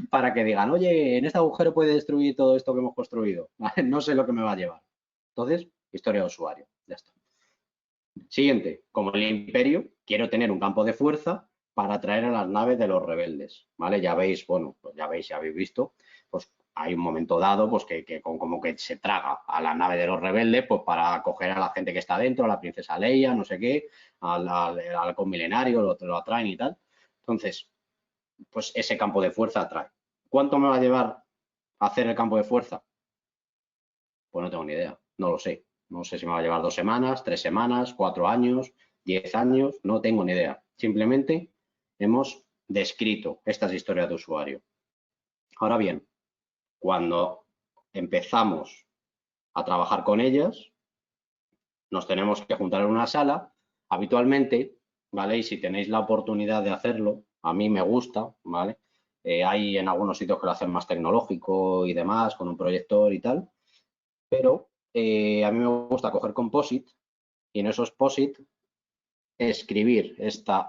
Para que digan, oye, en este agujero puede destruir todo esto que hemos construido. ¿Vale? No sé lo que me va a llevar. Entonces, historia de usuario. Ya está. Siguiente, como el imperio, quiero tener un campo de fuerza para atraer a las naves de los rebeldes, ¿vale? Ya veis, bueno, pues ya veis, ya habéis visto, pues hay un momento dado, pues que como que se traga a la nave de los rebeldes, pues para coger a la gente que está dentro, a la princesa Leia, no sé qué, al halcón milenario, lo atraen y tal. Entonces, pues ese campo de fuerza atrae. ¿Cuánto me va a llevar a hacer el campo de fuerza? Pues no tengo ni idea, no lo sé. No sé si me va a llevar 2 semanas, 3 semanas, 4 años, 10 años, no tengo ni idea. Simplemente hemos descrito estas historias de usuario. Ahora bien, cuando empezamos a trabajar con ellas, nos tenemos que juntar en una sala, habitualmente, ¿vale? Y si tenéis la oportunidad de hacerlo, a mí me gusta, ¿vale? Hay en algunos sitios que lo hacen más tecnológico y demás, con un proyector y tal, pero a mí me gusta coger Composite y en esos POSIT escribir esta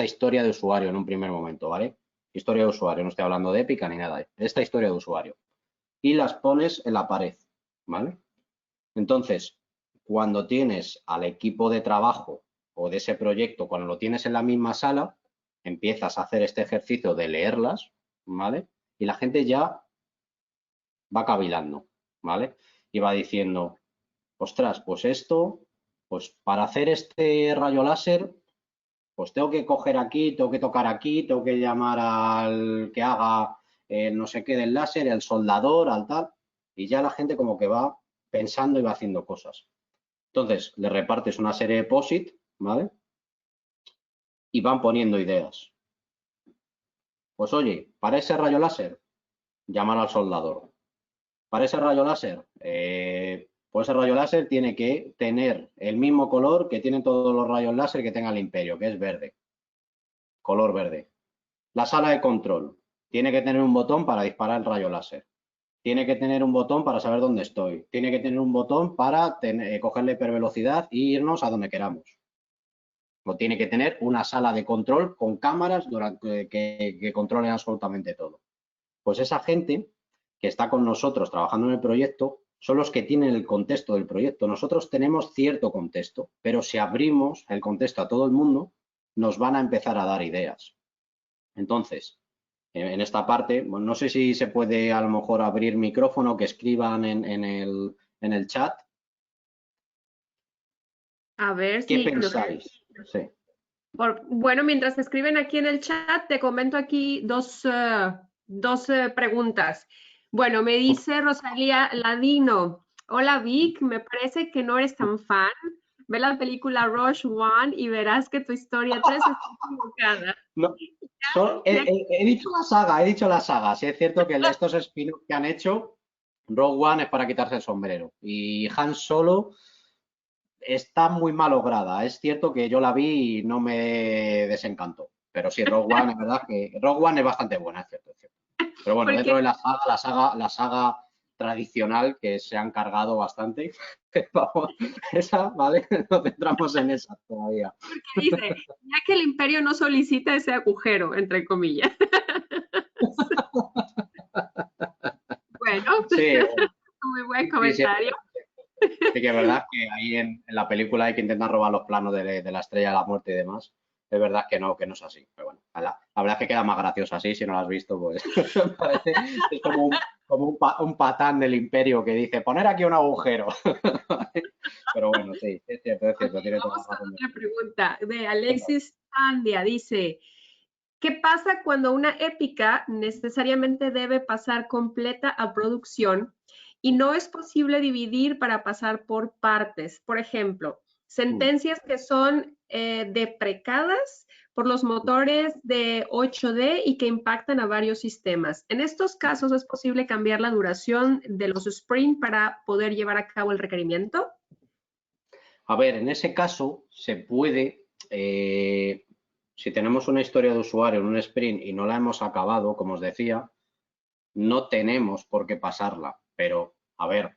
historia de usuario en un primer momento, ¿vale? Historia de usuario, no estoy hablando de épica ni nada, esta historia de usuario. Y las pones en la pared, ¿vale? Entonces, cuando tienes al equipo de trabajo o de ese proyecto, cuando lo tienes en la misma sala, empiezas a hacer este ejercicio de leerlas, ¿vale? Y la gente ya va cavilando, ¿vale? Y va diciendo, ostras, pues esto, pues para hacer este rayo láser, pues tengo que coger aquí, tengo que tocar aquí, tengo que llamar al que haga no sé qué del láser, el soldador, al tal, y ya la gente como que va pensando y va haciendo cosas. Entonces, le repartes una serie de POSIT, ¿vale? Y van poniendo ideas. Pues oye, para ese rayo láser, llamar al soldador. Para ese rayo láser, pues ese rayo láser tiene que tener el mismo color que tienen todos los rayos láser que tenga el Imperio, que es verde, color verde. La sala de control tiene que tener un botón para disparar el rayo láser. Tiene que tener un botón para saber dónde estoy. Tiene que tener un botón para coger la hipervelocidad e irnos a donde queramos. O tiene que tener una sala de control con cámaras que controlen absolutamente todo. Pues esa gente que está con nosotros trabajando en el proyecto son los que tienen el contexto del proyecto. Nosotros tenemos cierto contexto, pero si abrimos el contexto a todo el mundo, nos van a empezar a dar ideas. Entonces, en esta parte, bueno, no sé si se puede a lo mejor abrir micrófono, que escriban en el chat. A ver ¿Qué si pensáis? Sí. bueno, mientras escriben aquí en el chat, te comento aquí dos preguntas. Bueno, me dice Rosalía Ladino. Hola Vic, me parece que no eres tan fan. Ve la película Rush One y verás que tu historia 3 está equivocada. No, Ya- he dicho la saga. Sí es cierto que estos spin-offs que han hecho, Rogue One es para quitarse el sombrero. Y Han Solo está muy mal lograda. Es cierto que yo la vi y no me desencantó. Pero sí, Rogue One, es verdad que Rogue One es bastante buena, es cierto, es cierto. Pero bueno, Porque dentro de la saga tradicional que se han cargado bastante. Vamos, esa, ¿vale? Nos centramos en esa todavía. dice, ya que el imperio no solicita ese agujero, entre comillas. Bueno, Sí, muy buen sí, sí, comentario. sí que es verdad que ahí en la película hay que intentar robar los planos de la estrella de la muerte y demás. Es verdad que no es así. Pero bueno, la verdad es que queda más gracioso así, si no lo has visto, pues parece, es como un patán del imperio que dice, poner aquí un agujero. Pero bueno, sí, es Ok, cierto, tiene toda la vamos con razón. otra pregunta de Alexis Andia. Dice, ¿qué pasa cuando una épica necesariamente debe pasar completa a producción y no es posible dividir para pasar por partes? Por ejemplo, sentencias que son deprecadas por los motores de 8D y que impactan a varios sistemas. En estos casos, ¿es posible cambiar la duración de los sprint para poder llevar a cabo el requerimiento? A ver, en ese caso se puede, si tenemos una historia de usuario en un sprint y no la hemos acabado, como os decía, no tenemos por qué pasarla, pero a ver,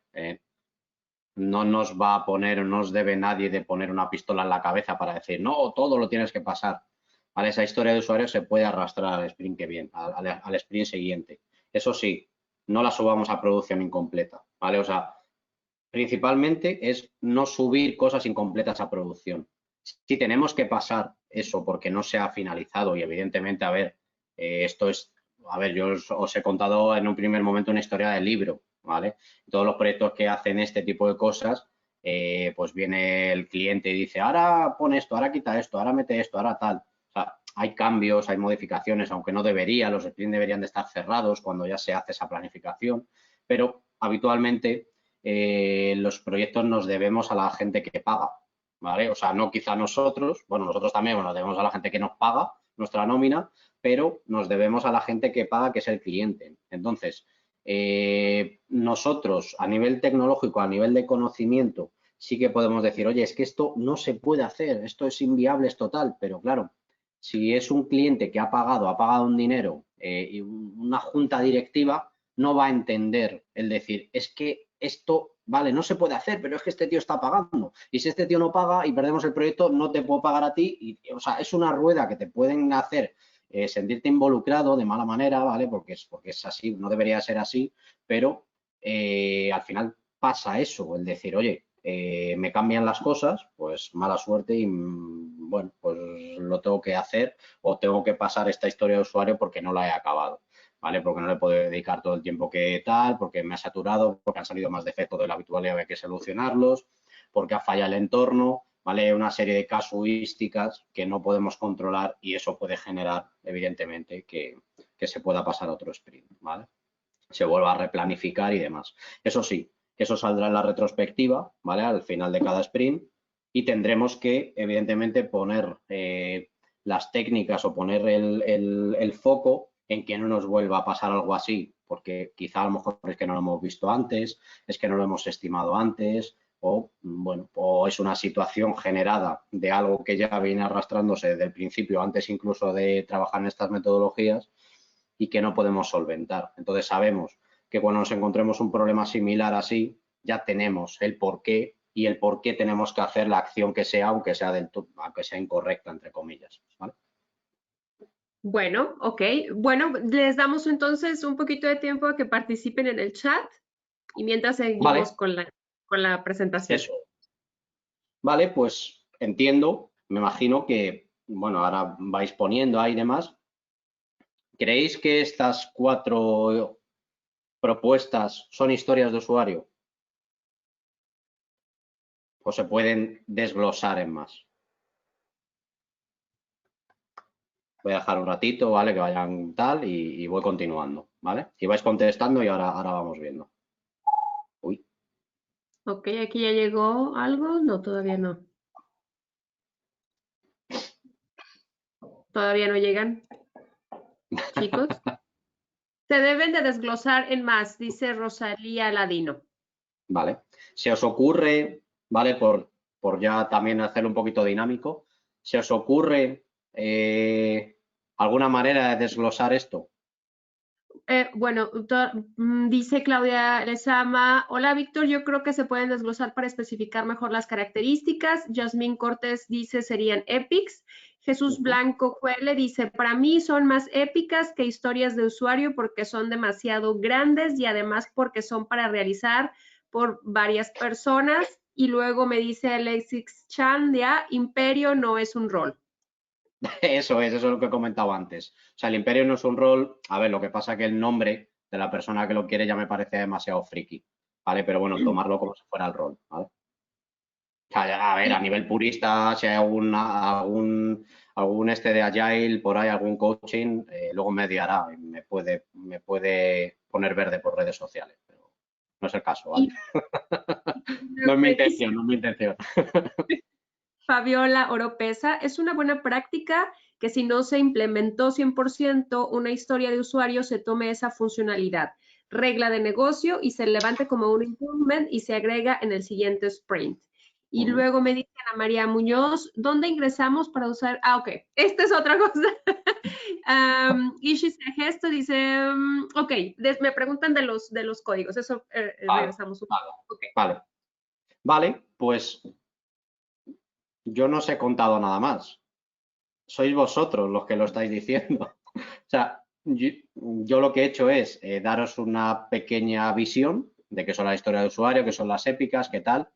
no nos va a poner, no nos debe nadie de poner una pistola en la cabeza para decir, no, todo lo tienes que pasar. ¿Vale? Esa historia de usuario se puede arrastrar al sprint que viene, al sprint siguiente. Eso sí, no la subamos a producción incompleta, ¿vale? O sea, principalmente es no subir cosas incompletas a producción. Si tenemos que pasar eso porque no se ha finalizado y evidentemente, a ver, esto es, a ver, yo os he contado en un primer momento una historia del libro, ¿vale? Todos los proyectos que hacen este tipo de cosas, pues viene el cliente y dice, ahora pone esto, ahora quita esto, ahora mete esto, ahora tal. O sea, hay cambios, hay modificaciones, aunque no debería, los sprints deberían de estar cerrados cuando ya se hace esa planificación, pero habitualmente los proyectos nos debemos a la gente que paga, ¿vale? O sea, no quizá nosotros, bueno, nosotros también nos debemos a la gente que nos paga nuestra nómina, pero nos debemos a la gente que paga, que es el cliente. Entonces, nosotros a nivel tecnológico, a nivel de conocimiento, sí que podemos decir, oye, es que esto no se puede hacer, esto es inviable, es total, pero claro, si es un cliente que ha pagado un dinero y una junta directiva, no va a entender el decir, es que esto, vale, no se puede hacer, pero es que este tío está pagando. Y si este tío no paga y perdemos el proyecto, no te puedo pagar a ti. O sea, es una rueda que te pueden hacer sentirte involucrado de mala manera, ¿vale? Porque es así, no debería ser así, pero al final pasa eso, el decir, oye, me cambian las cosas, pues mala suerte y bueno, pues lo tengo que hacer o tengo que pasar esta historia de usuario porque no la he acabado, ¿vale? Porque no le puedo dedicar todo el tiempo que tal, porque me ha saturado, porque han salido más defectos de lo habitual y había que solucionarlos, porque ha fallado el entorno, ¿vale? Una serie de casuísticas que no podemos controlar y eso puede generar, evidentemente, que se pueda pasar a otro sprint, ¿vale? Se vuelva a replanificar y demás. Eso sí, eso saldrá en la retrospectiva, ¿vale? Al final de cada sprint y tendremos que, evidentemente, poner las técnicas o poner el foco en que no nos vuelva a pasar algo así, porque quizá a lo mejor es que no lo hemos visto antes, es que no lo hemos estimado antes, o bueno, o es una situación generada de algo que ya viene arrastrándose desde el principio, antes incluso de trabajar en estas metodologías y que no podemos solventar. Entonces sabemos que cuando nos encontremos un problema similar así, ya tenemos el porqué y el por qué tenemos que hacer la acción que sea, aunque sea incorrecta, entre comillas, ¿vale? Bueno, ok. Bueno, les damos entonces un poquito de tiempo a que participen en el chat y mientras seguimos Vale, con la presentación. eso. Vale, pues entiendo, me imagino que, bueno, ahora vais poniendo ahí demás. ¿Creéis que estas 4 propuestas son historias de usuario? ¿O se pueden desglosar en más? Voy a dejar un ratito, ¿vale? Que vayan tal y voy continuando, ¿vale? Y vais contestando y ahora vamos viendo. Uy, Ok, aquí ya llegó algo. No, todavía no. Todavía no llegan, chicos. Se deben de desglosar en más, dice Rosalía Ladino. vale. ¿Se os ocurre, ¿vale? Por ya también hacerlo un poquito dinámico, ¿se os ocurre alguna manera de desglosar esto? Bueno, dice Claudia Lezama, hola Víctor, yo creo que se pueden desglosar para especificar mejor las características. Yasmín Cortés dice serían epics. Jesús Blanco Cuele dice, para mí son más épicas que historias de usuario porque son demasiado grandes y además porque son para realizar por varias personas. Y luego me dice Alexis Chandia, Imperio no es un rol. Eso es lo que he comentado antes. O sea, el Imperio no es un rol. A ver, lo que pasa es que el nombre de la persona que lo quiere ya me parece demasiado friki, ¿vale? Pero bueno, tomarlo como si fuera el rol, ¿vale? O sea, a ver, a nivel purista, si hay algún este de Agile, por ahí, algún coaching, luego me odiará y me puede poner verde por redes sociales, pero no es el caso, ¿vale? Y No es mi me dice intención, no es mi intención. Fabiola Oropesa, es una buena práctica que si no se implementó 100% una historia de usuario, se tome esa funcionalidad, regla de negocio y se levante como un improvement y se agrega en el siguiente sprint. Y luego me dice Ana María Muñoz, ¿dónde ingresamos para usar? Ah, ok, esta es otra cosa. Ishi Gesto dice, ok, me preguntan de los códigos, eso Vale, regresamos un vale, poco. Okay. vale. Vale, pues yo no os he contado nada más. Sois vosotros los que lo estáis diciendo. O sea, yo lo que he hecho es daros una pequeña visión de qué son la historia de usuario, qué son las épicas, qué tal,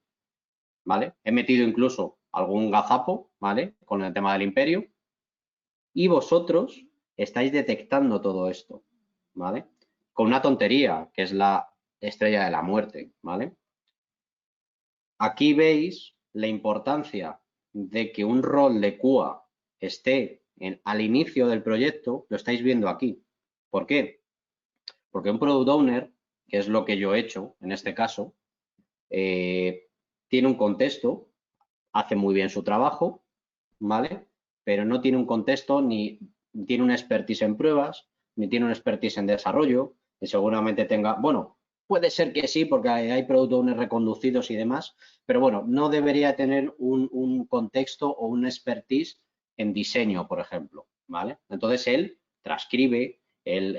¿vale? He metido incluso algún gazapo, ¿vale? Con el tema del imperio. Y vosotros estáis detectando todo esto, ¿vale? Con una tontería, que es la estrella de la muerte, ¿vale? Aquí veis la importancia de que un rol de QA esté al inicio del proyecto, lo estáis viendo aquí. ¿Por qué? Porque un product owner, que es lo que yo he hecho en este caso, tiene un contexto, hace muy bien su trabajo, ¿vale? Pero no tiene un contexto ni tiene un expertise en pruebas, ni tiene un expertise en desarrollo, y seguramente tenga, bueno, puede ser que sí, porque hay product owners reconducidos y demás, pero bueno, no debería tener un contexto o un expertise en diseño, por ejemplo, ¿vale? Entonces él transcribe, él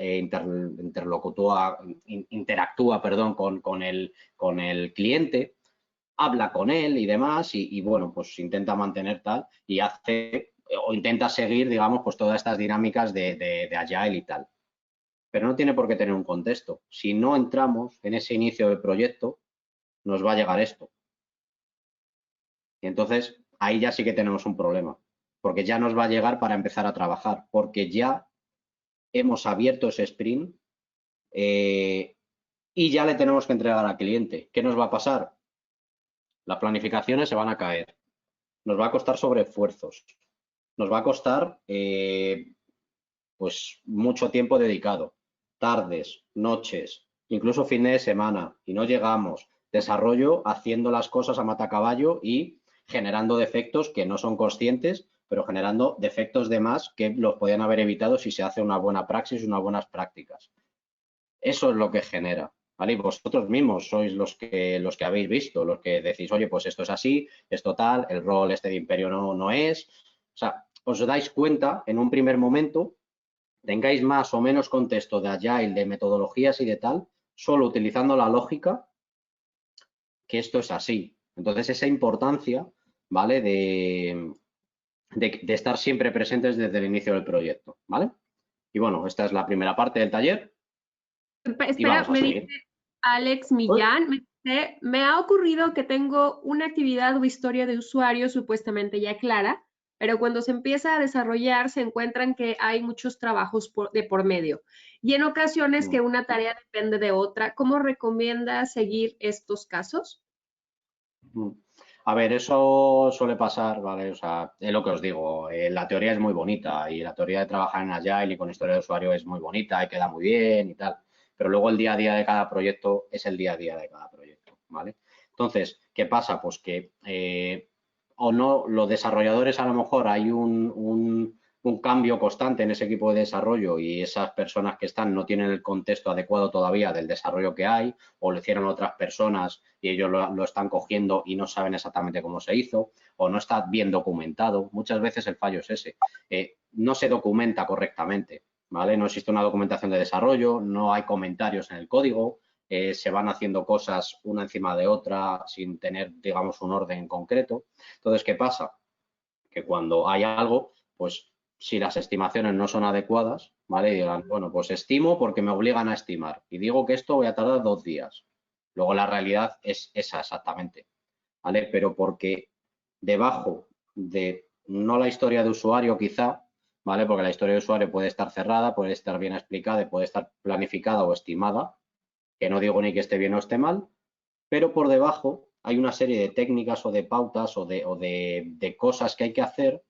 interactúa, perdón, con el cliente, habla con él y demás y bueno, pues intenta mantener tal y hace o intenta seguir, digamos, pues todas estas dinámicas de Agile y tal. Pero no tiene por qué tener un contexto. Si no entramos en ese inicio del proyecto, nos va a llegar esto. Y entonces ahí ya sí que tenemos un problema, porque ya nos va a llegar para empezar a trabajar, porque ya hemos abierto ese sprint y ya le tenemos que entregar al cliente. ¿Qué nos va a pasar? Las planificaciones se van a caer, nos va a costar sobreesfuerzos, nos va a costar pues mucho tiempo dedicado, tardes, noches, incluso fines de semana, y no llegamos. Desarrollo haciendo las cosas a matacaballo y generando defectos que no son conscientes, pero generando defectos de más que los podían haber evitado si se hace una buena praxis, unas buenas prácticas. Eso es lo que genera, ¿vale? Y vosotros mismos sois los que habéis visto, los que decís, oye, pues esto es así, esto tal, el rol este de imperio no es. O sea, os dais cuenta en un primer momento, tengáis más o menos contexto de Agile, de metodologías y de tal, solo utilizando la lógica, que esto es así. Entonces, esa importancia, ¿vale? De estar siempre presentes desde el inicio del proyecto, ¿vale? Y bueno, esta es la primera parte del taller y Espera, vamos a me dice seguir. Alex Millán, me dice, me ha ocurrido que tengo una actividad o historia de usuario supuestamente ya clara, pero cuando se empieza a desarrollar se encuentran que hay muchos trabajos de por medio y en ocasiones que una tarea depende de otra. ¿Cómo recomienda seguir estos casos? A ver, eso suele pasar, ¿vale? O sea, es lo que os digo, la teoría es muy bonita y la teoría de trabajar en Agile y con historia de usuario es muy bonita y queda muy bien y tal, pero luego el día a día de cada proyecto es el día a día de cada proyecto, ¿vale? Entonces, ¿qué pasa? Pues que o no, los desarrolladores a lo mejor hay un cambio constante en ese equipo de desarrollo y esas personas que están no tienen el contexto adecuado todavía del desarrollo que hay o lo hicieron otras personas y ellos lo están cogiendo y no saben exactamente cómo se hizo o no está bien documentado. Muchas veces el fallo es ese. No se documenta correctamente, ¿vale? No existe una documentación de desarrollo, no hay comentarios en el código, se van haciendo cosas una encima de otra sin tener, digamos, un orden concreto. Entonces, ¿qué pasa? Que cuando hay algo, pues si las estimaciones no son adecuadas, ¿vale? Y digan, bueno, pues estimo porque me obligan a estimar y digo que esto voy a tardar 2 días. Luego la realidad es esa exactamente, ¿vale? Pero porque debajo de, no la historia de usuario quizá, ¿vale? Porque la historia de usuario puede estar cerrada, puede estar bien explicada y puede estar planificada o estimada, que no digo ni que esté bien o esté mal, pero por debajo hay una serie de técnicas o de pautas o de cosas que hay que hacer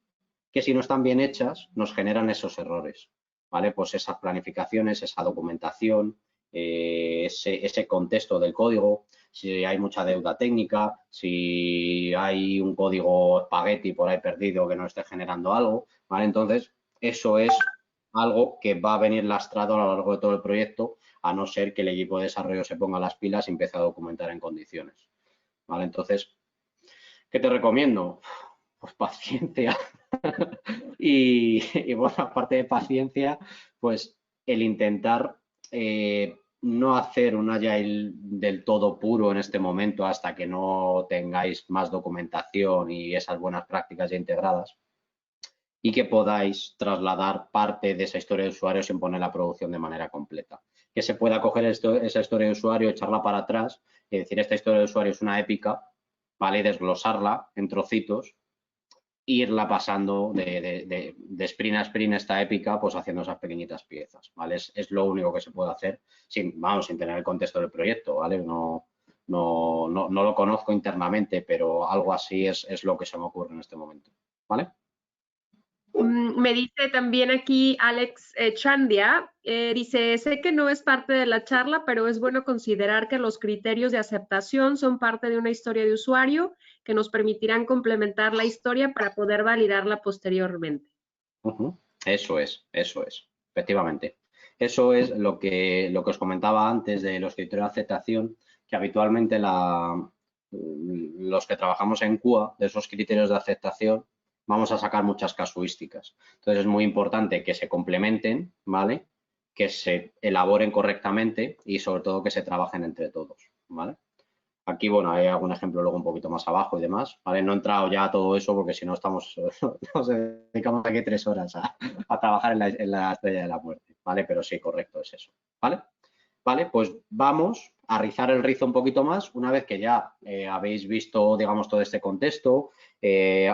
que si no están bien hechas nos generan esos errores, ¿vale? Pues esas planificaciones, esa documentación, ese contexto del código, si hay mucha deuda técnica, si hay un código espagueti por ahí perdido que no esté generando algo, ¿vale? Entonces, eso es algo que va a venir lastrado a lo largo de todo el proyecto, a no ser que el equipo de desarrollo se ponga las pilas y empiece a documentar en condiciones, ¿vale? Entonces, ¿qué te recomiendo? Pues paciencia. Y bueno, aparte de paciencia, pues el intentar no hacer un agile del todo puro en este momento hasta que no tengáis más documentación y esas buenas prácticas ya integradas y que podáis trasladar parte de esa historia de usuario sin poner la producción de manera completa. Que se pueda coger esa historia de usuario, echarla para atrás y decir, esta historia de usuario es una épica, ¿vale? Y desglosarla en trocitos irla pasando de sprint a sprint esta épica, pues haciendo esas pequeñitas piezas, ¿vale? Es lo único que se puede hacer sin tener el contexto del proyecto, ¿vale? No lo conozco internamente, pero algo así es lo que se me ocurre en este momento, ¿vale? Me dice también aquí Alex Chandia, dice, sé que no es parte de la charla, pero es bueno considerar que los criterios de aceptación son parte de una historia de usuario que nos permitirán complementar la historia para poder validarla posteriormente. Eso es, efectivamente. Eso es lo que os comentaba antes de los criterios de aceptación, que habitualmente los que trabajamos en QA, de esos criterios de aceptación, vamos a sacar muchas casuísticas. Entonces es muy importante que se complementen, ¿vale? Que se elaboren correctamente y sobre todo que se trabajen entre todos, ¿vale? Aquí, bueno, hay algún ejemplo luego un poquito más abajo y demás, ¿vale? No he entrado ya a todo eso porque si no estamos, nos dedicamos aquí 3 horas a trabajar en la estrella de la muerte, ¿vale? Pero sí, correcto, es eso, ¿vale? Vale, pues vamos a rizar el rizo un poquito más una vez que ya habéis visto, digamos, todo este contexto,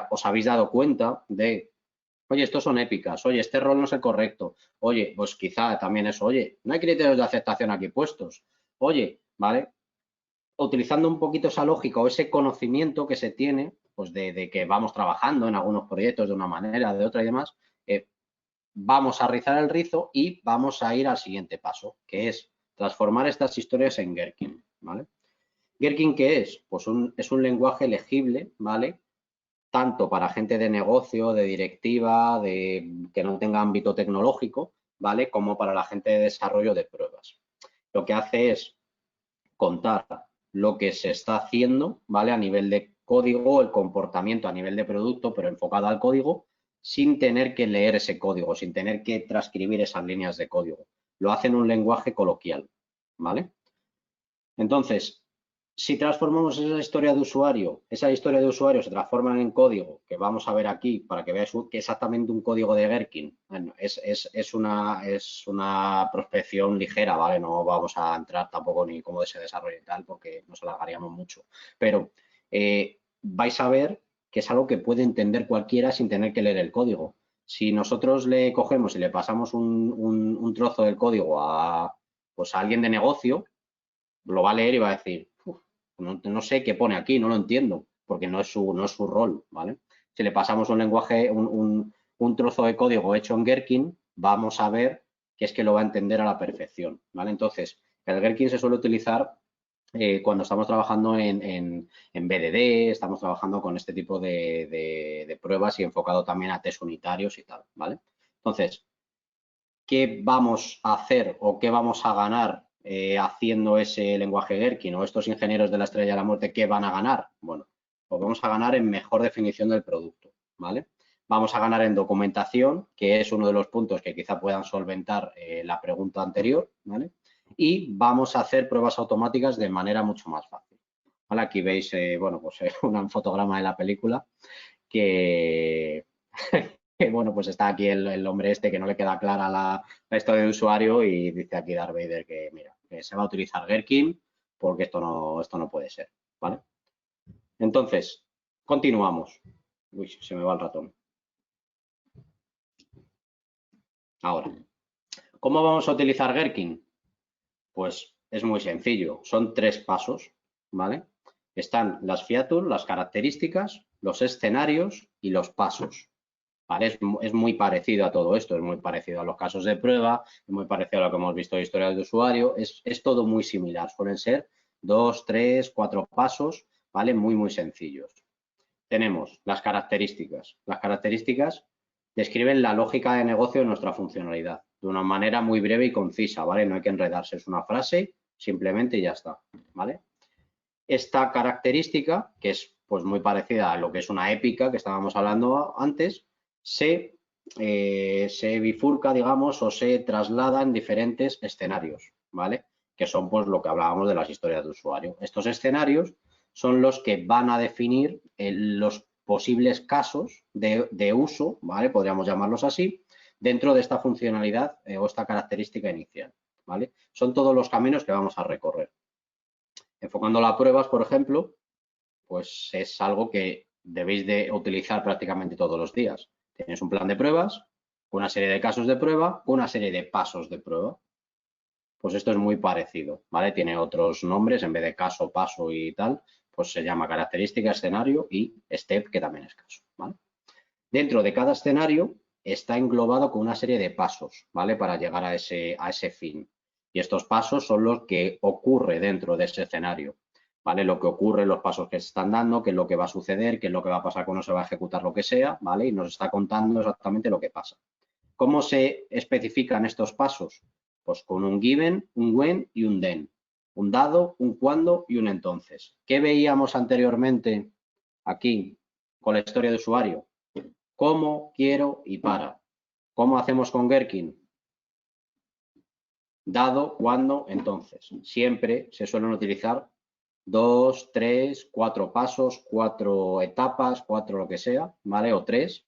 os habéis dado cuenta de, oye, estos son épicas, oye, este rol no es el correcto, oye, pues quizá también eso, oye, no hay criterios de aceptación aquí puestos, oye, ¿vale? Utilizando un poquito esa lógica o ese conocimiento que se tiene, pues de que vamos trabajando en algunos proyectos de una manera, de otra y demás, vamos a rizar el rizo y vamos a ir al siguiente paso, que es transformar estas historias en Gherkin, ¿vale? ¿Gherkin qué es? Pues es un lenguaje legible, ¿vale? Tanto para gente de negocio, de directiva, de que no tenga ámbito tecnológico, ¿vale? Como para la gente de desarrollo de pruebas. Lo que hace es contar lo que se está haciendo, ¿vale? A nivel de código, el comportamiento a nivel de producto, pero enfocado al código, sin tener que leer ese código, sin tener que transcribir esas líneas de código. Lo hace en un lenguaje coloquial, ¿vale? Entonces, si transformamos esa historia de usuario se transforma en código, que vamos a ver aquí para que veáis que exactamente un código de Gherkin. Bueno, es una prospección ligera, ¿vale? No vamos a entrar tampoco ni cómo se desarrolla y tal, porque nos alargaríamos mucho. Pero vais a ver que es algo que puede entender cualquiera sin tener que leer el código. Si nosotros le cogemos y le pasamos un trozo del código pues a alguien de negocio, lo va a leer y va a decir, no sé qué pone aquí, no lo entiendo, porque no es su rol, ¿vale? Si le pasamos un lenguaje, un trozo de código hecho en Gherkin, vamos a ver que es que lo va a entender a la perfección, ¿vale? Entonces, el Gherkin se suele utilizar cuando estamos trabajando en BDD, estamos trabajando con este tipo de pruebas y enfocado también a test unitarios y tal, ¿vale? Entonces, ¿qué vamos a hacer o qué vamos a ganar haciendo ese lenguaje Gherkin o estos ingenieros de la estrella de la muerte, qué van a ganar? Bueno, pues vamos a ganar en mejor definición del producto, ¿vale? Vamos a ganar en documentación, que es uno de los puntos que quizá puedan solventar la pregunta anterior, ¿vale? Y vamos a hacer pruebas automáticas de manera mucho más fácil. ¿Vale? Aquí veis, bueno, pues un fotograma de la película que bueno, pues está aquí el hombre este que no le queda clara la historia de usuario y dice aquí Darth Vader que, mira, que se va a utilizar Gherkin porque esto no puede ser, ¿vale? Entonces, continuamos. Uy, se me va el ratón. Ahora, ¿cómo vamos a utilizar Gherkin? Pues es muy sencillo, son 3 pasos, ¿vale? Están las features, las características, los escenarios y los pasos. ¿Vale? Es muy parecido a todo esto, es muy parecido a los casos de prueba, es muy parecido a lo que hemos visto de historias de usuario, es todo muy similar, suelen ser 2, 3, 4 pasos, ¿vale? Muy, muy sencillos. Tenemos las características. Las características describen la lógica de negocio de nuestra funcionalidad de una manera muy breve y concisa, ¿vale? No hay que enredarse, es una frase, simplemente y ya está, ¿vale? Esta característica, que es pues muy parecida a lo que es una épica que estábamos hablando antes, se bifurca, digamos, o se traslada en diferentes escenarios, ¿vale? Que son pues lo que hablábamos de las historias de usuario. Estos escenarios son los que van a definir los posibles casos de uso, ¿vale? Podríamos llamarlos así, dentro de esta funcionalidad o esta característica inicial, ¿vale? Son todos los caminos que vamos a recorrer. Enfocando las pruebas, por ejemplo, pues es algo que debéis de utilizar prácticamente todos los días. Tienes un plan de pruebas, una serie de casos de prueba, una serie de pasos de prueba. Pues esto es muy parecido, ¿vale? Tiene otros nombres, en vez de caso, paso y tal, pues se llama característica, escenario y step, que también es caso, ¿vale? Dentro de cada escenario está englobado con una serie de pasos, ¿vale? Para llegar a ese fin. Y estos pasos son los que ocurre dentro de ese escenario, ¿vale? Lo que ocurre, los pasos que se están dando, qué es lo que va a suceder, qué es lo que va a pasar cuando se va a ejecutar lo que sea, ¿vale? Y nos está contando exactamente lo que pasa. ¿Cómo se especifican estos pasos? Pues con un given, un when y un then. Un dado, un cuándo y un entonces. ¿Qué veíamos anteriormente aquí con la historia de usuario? Cómo, quiero y para. ¿Cómo hacemos con Gherkin? Dado, cuándo, entonces. Siempre se suelen utilizar 2, 3, 4 pasos, 4 etapas, 4 lo que sea, ¿vale? O 3,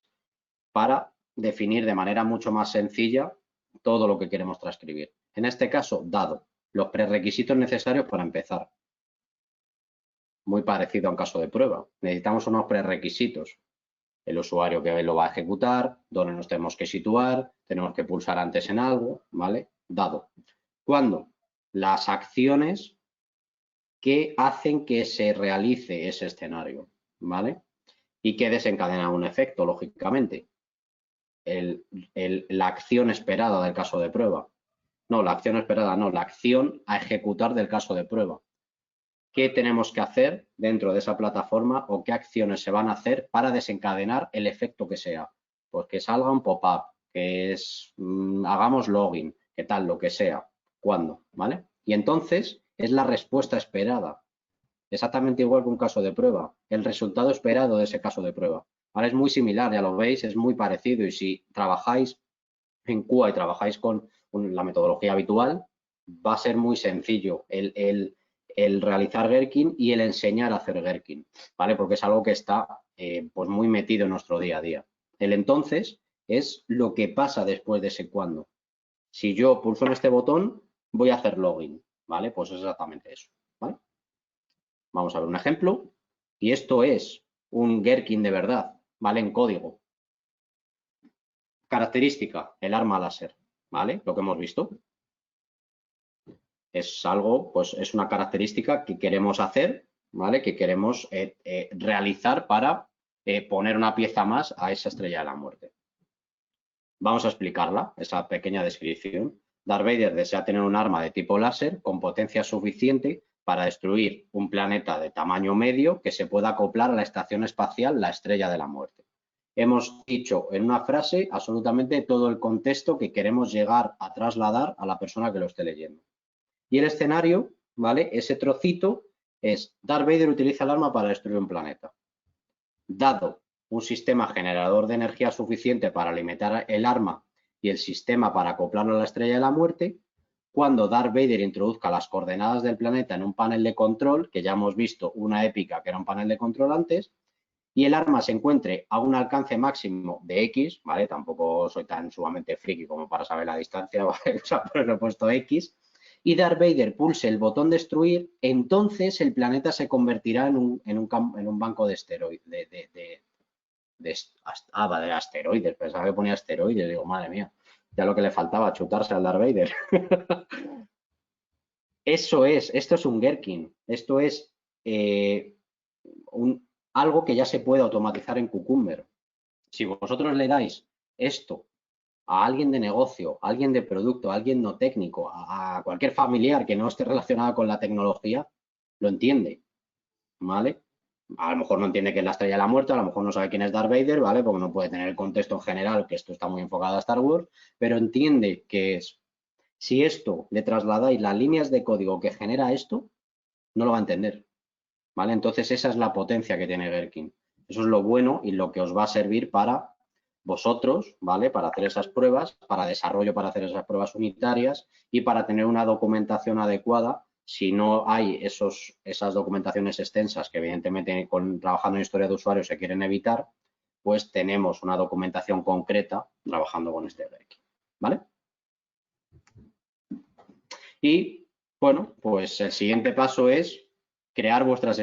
para definir de manera mucho más sencilla todo lo que queremos transcribir. En este caso, dado. los prerequisitos necesarios para empezar. Muy parecido a un caso de prueba. Necesitamos unos prerequisitos. El usuario que lo va a ejecutar, dónde nos tenemos que situar, tenemos que pulsar antes en algo, ¿vale? Dado. ¿Cuándo? Las acciones que hacen que se realice ese escenario, ¿vale? Y que desencadena un efecto, lógicamente. La acción esperada del caso de prueba. No, la acción esperada no, la acción a ejecutar del caso de prueba. ¿Qué tenemos que hacer dentro de esa plataforma o qué acciones se van a hacer para desencadenar el efecto que sea? Pues que salga un pop-up, que hagamos login, que tal, lo que sea. ¿Cuándo? ¿Vale? Y entonces es la respuesta esperada. Exactamente igual que un caso de prueba. El resultado esperado de ese caso de prueba. Ahora es muy similar, ya lo veis, es muy parecido. Y si trabajáis en QA y trabajáis con la metodología habitual, va a ser muy sencillo el realizar Gherkin y el enseñar a hacer Gherkin, ¿vale? Porque es algo que está pues muy metido en nuestro día a día. El entonces es lo que pasa después de ese cuándo. Si yo pulso en este botón, voy a hacer login, ¿vale? Pues es exactamente eso, ¿vale? Vamos a ver un ejemplo. Y esto es un Gherkin de verdad, ¿vale? En código. Característica, el arma láser, ¿vale? Lo que hemos visto. Es algo, pues es una característica que queremos hacer, ¿vale? Que queremos realizar para poner una pieza más a esa estrella de la muerte. Vamos a explicarla, esa pequeña descripción. Darth Vader desea tener un arma de tipo láser con potencia suficiente para destruir un planeta de tamaño medio que se pueda acoplar a la estación espacial, la Estrella de la Muerte. Hemos dicho en una frase absolutamente todo el contexto que queremos llegar a trasladar a la persona que lo esté leyendo. Y el escenario, ¿vale? Ese trocito es Darth Vader utiliza el arma para destruir un planeta. Dado un sistema generador de energía suficiente para alimentar el arma y el sistema para acoplarlo a la Estrella de la Muerte, cuando Darth Vader introduzca las coordenadas del planeta en un panel de control, que ya hemos visto una épica que era un panel de control antes, y el arma se encuentre a un alcance máximo de X, ¿vale? Tampoco soy tan sumamente friki como para saber la distancia, ¿vale? O sea, por eso he puesto X, y Darth Vader pulse el botón destruir, entonces el planeta se convertirá en un banco de esteroides, de asteroides, pensaba que ponía asteroides, digo, madre mía, ya lo que le faltaba, chutarse al Darth Vader. Eso es, esto es un Gherkin, esto es algo que ya se puede automatizar en Cucumber. Si vosotros le dais esto a alguien de negocio, a alguien de producto, a alguien no técnico, a cualquier familiar que no esté relacionado con la tecnología, lo entiende, ¿vale? A lo mejor no entiende qué es la Estrella de la Muerte, a lo mejor no sabe quién es Darth Vader, ¿vale? Porque no puede tener el contexto en general, que esto está muy enfocado a Star Wars, pero entiende que es, si esto le trasladáis las líneas de código que genera esto, no lo va a entender, ¿vale? Entonces esa es la potencia que tiene Gherkin. Eso es lo bueno y lo que os va a servir para vosotros, ¿vale? Para hacer esas pruebas, para desarrollo, para hacer esas pruebas unitarias y para tener una documentación adecuada. Si no hay esas documentaciones extensas que evidentemente trabajando en historia de usuario se quieren evitar, pues tenemos una documentación concreta trabajando con este Gherkin, ¿vale? Y, bueno, pues el siguiente paso es crear vuestras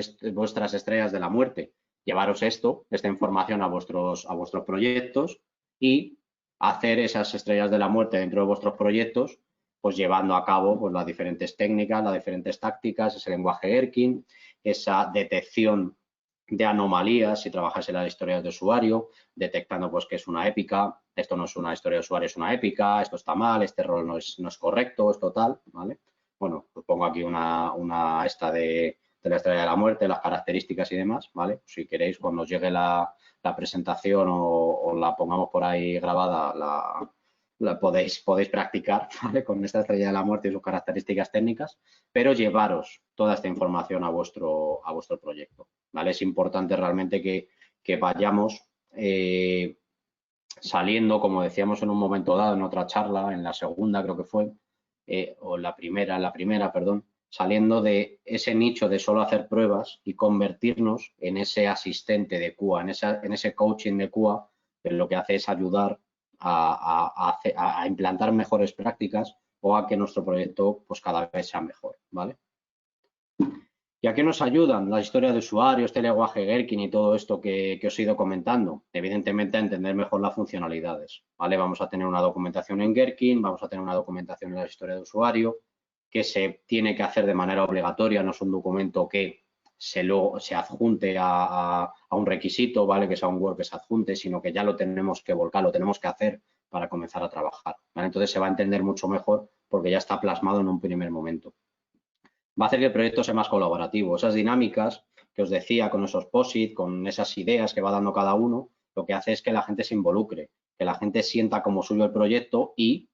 estrellas de la muerte. Llevaros esta información a vuestros proyectos y hacer esas estrellas de la muerte dentro de vuestros proyectos, pues llevando a cabo pues, las diferentes técnicas, las diferentes tácticas, ese lenguaje Gherkin, esa detección de anomalías si trabajáis en la historia de usuario, detectando pues que es una épica, esto no es una historia de usuario, es una épica, esto está mal, este error no es correcto, es total, ¿vale? Bueno, pues pongo aquí una esta de la Estrella de la Muerte, las características y demás, ¿vale? Si queréis, cuando os llegue la presentación o la pongamos por ahí grabada, podéis practicar, ¿vale? Con esta Estrella de la Muerte y sus características técnicas, pero llevaros toda esta información a vuestro proyecto, ¿vale? Es importante realmente que vayamos saliendo, como decíamos en un momento dado, en otra charla, en la segunda creo que fue, o en la primera, perdón, saliendo de ese nicho de solo hacer pruebas y convertirnos en ese asistente de QA, en ese coaching de QA, que lo que hace es ayudar a implantar mejores prácticas o a que nuestro proyecto pues cada vez sea mejor, ¿vale? ¿Y a qué nos ayudan la historia de usuario, este lenguaje Gherkin y todo esto que os he ido comentando? Evidentemente a entender mejor las funcionalidades, ¿vale? Vamos a tener una documentación en Gherkin, vamos a tener una documentación en la historia de usuario que se tiene que hacer de manera obligatoria, no es un documento que se adjunte a un requisito, ¿vale? Que sea un Word que se adjunte, sino que ya lo tenemos que volcar, lo tenemos que hacer para comenzar a trabajar, ¿vale? Entonces se va a entender mucho mejor porque ya está plasmado en un primer momento. Va a hacer que el proyecto sea más colaborativo. Esas dinámicas que os decía con esos POSIT, con esas ideas que va dando cada uno, lo que hace es que la gente se involucre, que la gente sienta como suyo el proyecto y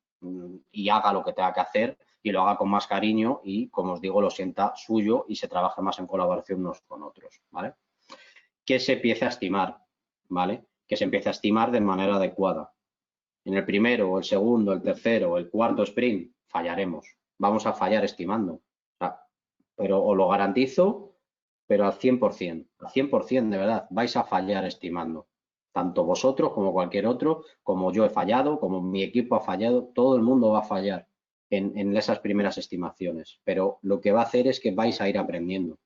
haga lo que tenga que hacer y lo haga con más cariño y, como os digo, lo sienta suyo y se trabaje más en colaboración unos con otros, ¿vale? Que se empiece a estimar, ¿vale? Que se empiece a estimar de manera adecuada. En el primero, el segundo, el tercero, el cuarto sprint, fallaremos. Vamos a fallar estimando. O sea, pero os lo garantizo, pero al 100%, de verdad, vais a fallar estimando. Tanto vosotros como cualquier otro, como yo he fallado, como mi equipo ha fallado, todo el mundo va a fallar en esas primeras estimaciones. Pero lo que va a hacer es que vais a ir aprendiendo.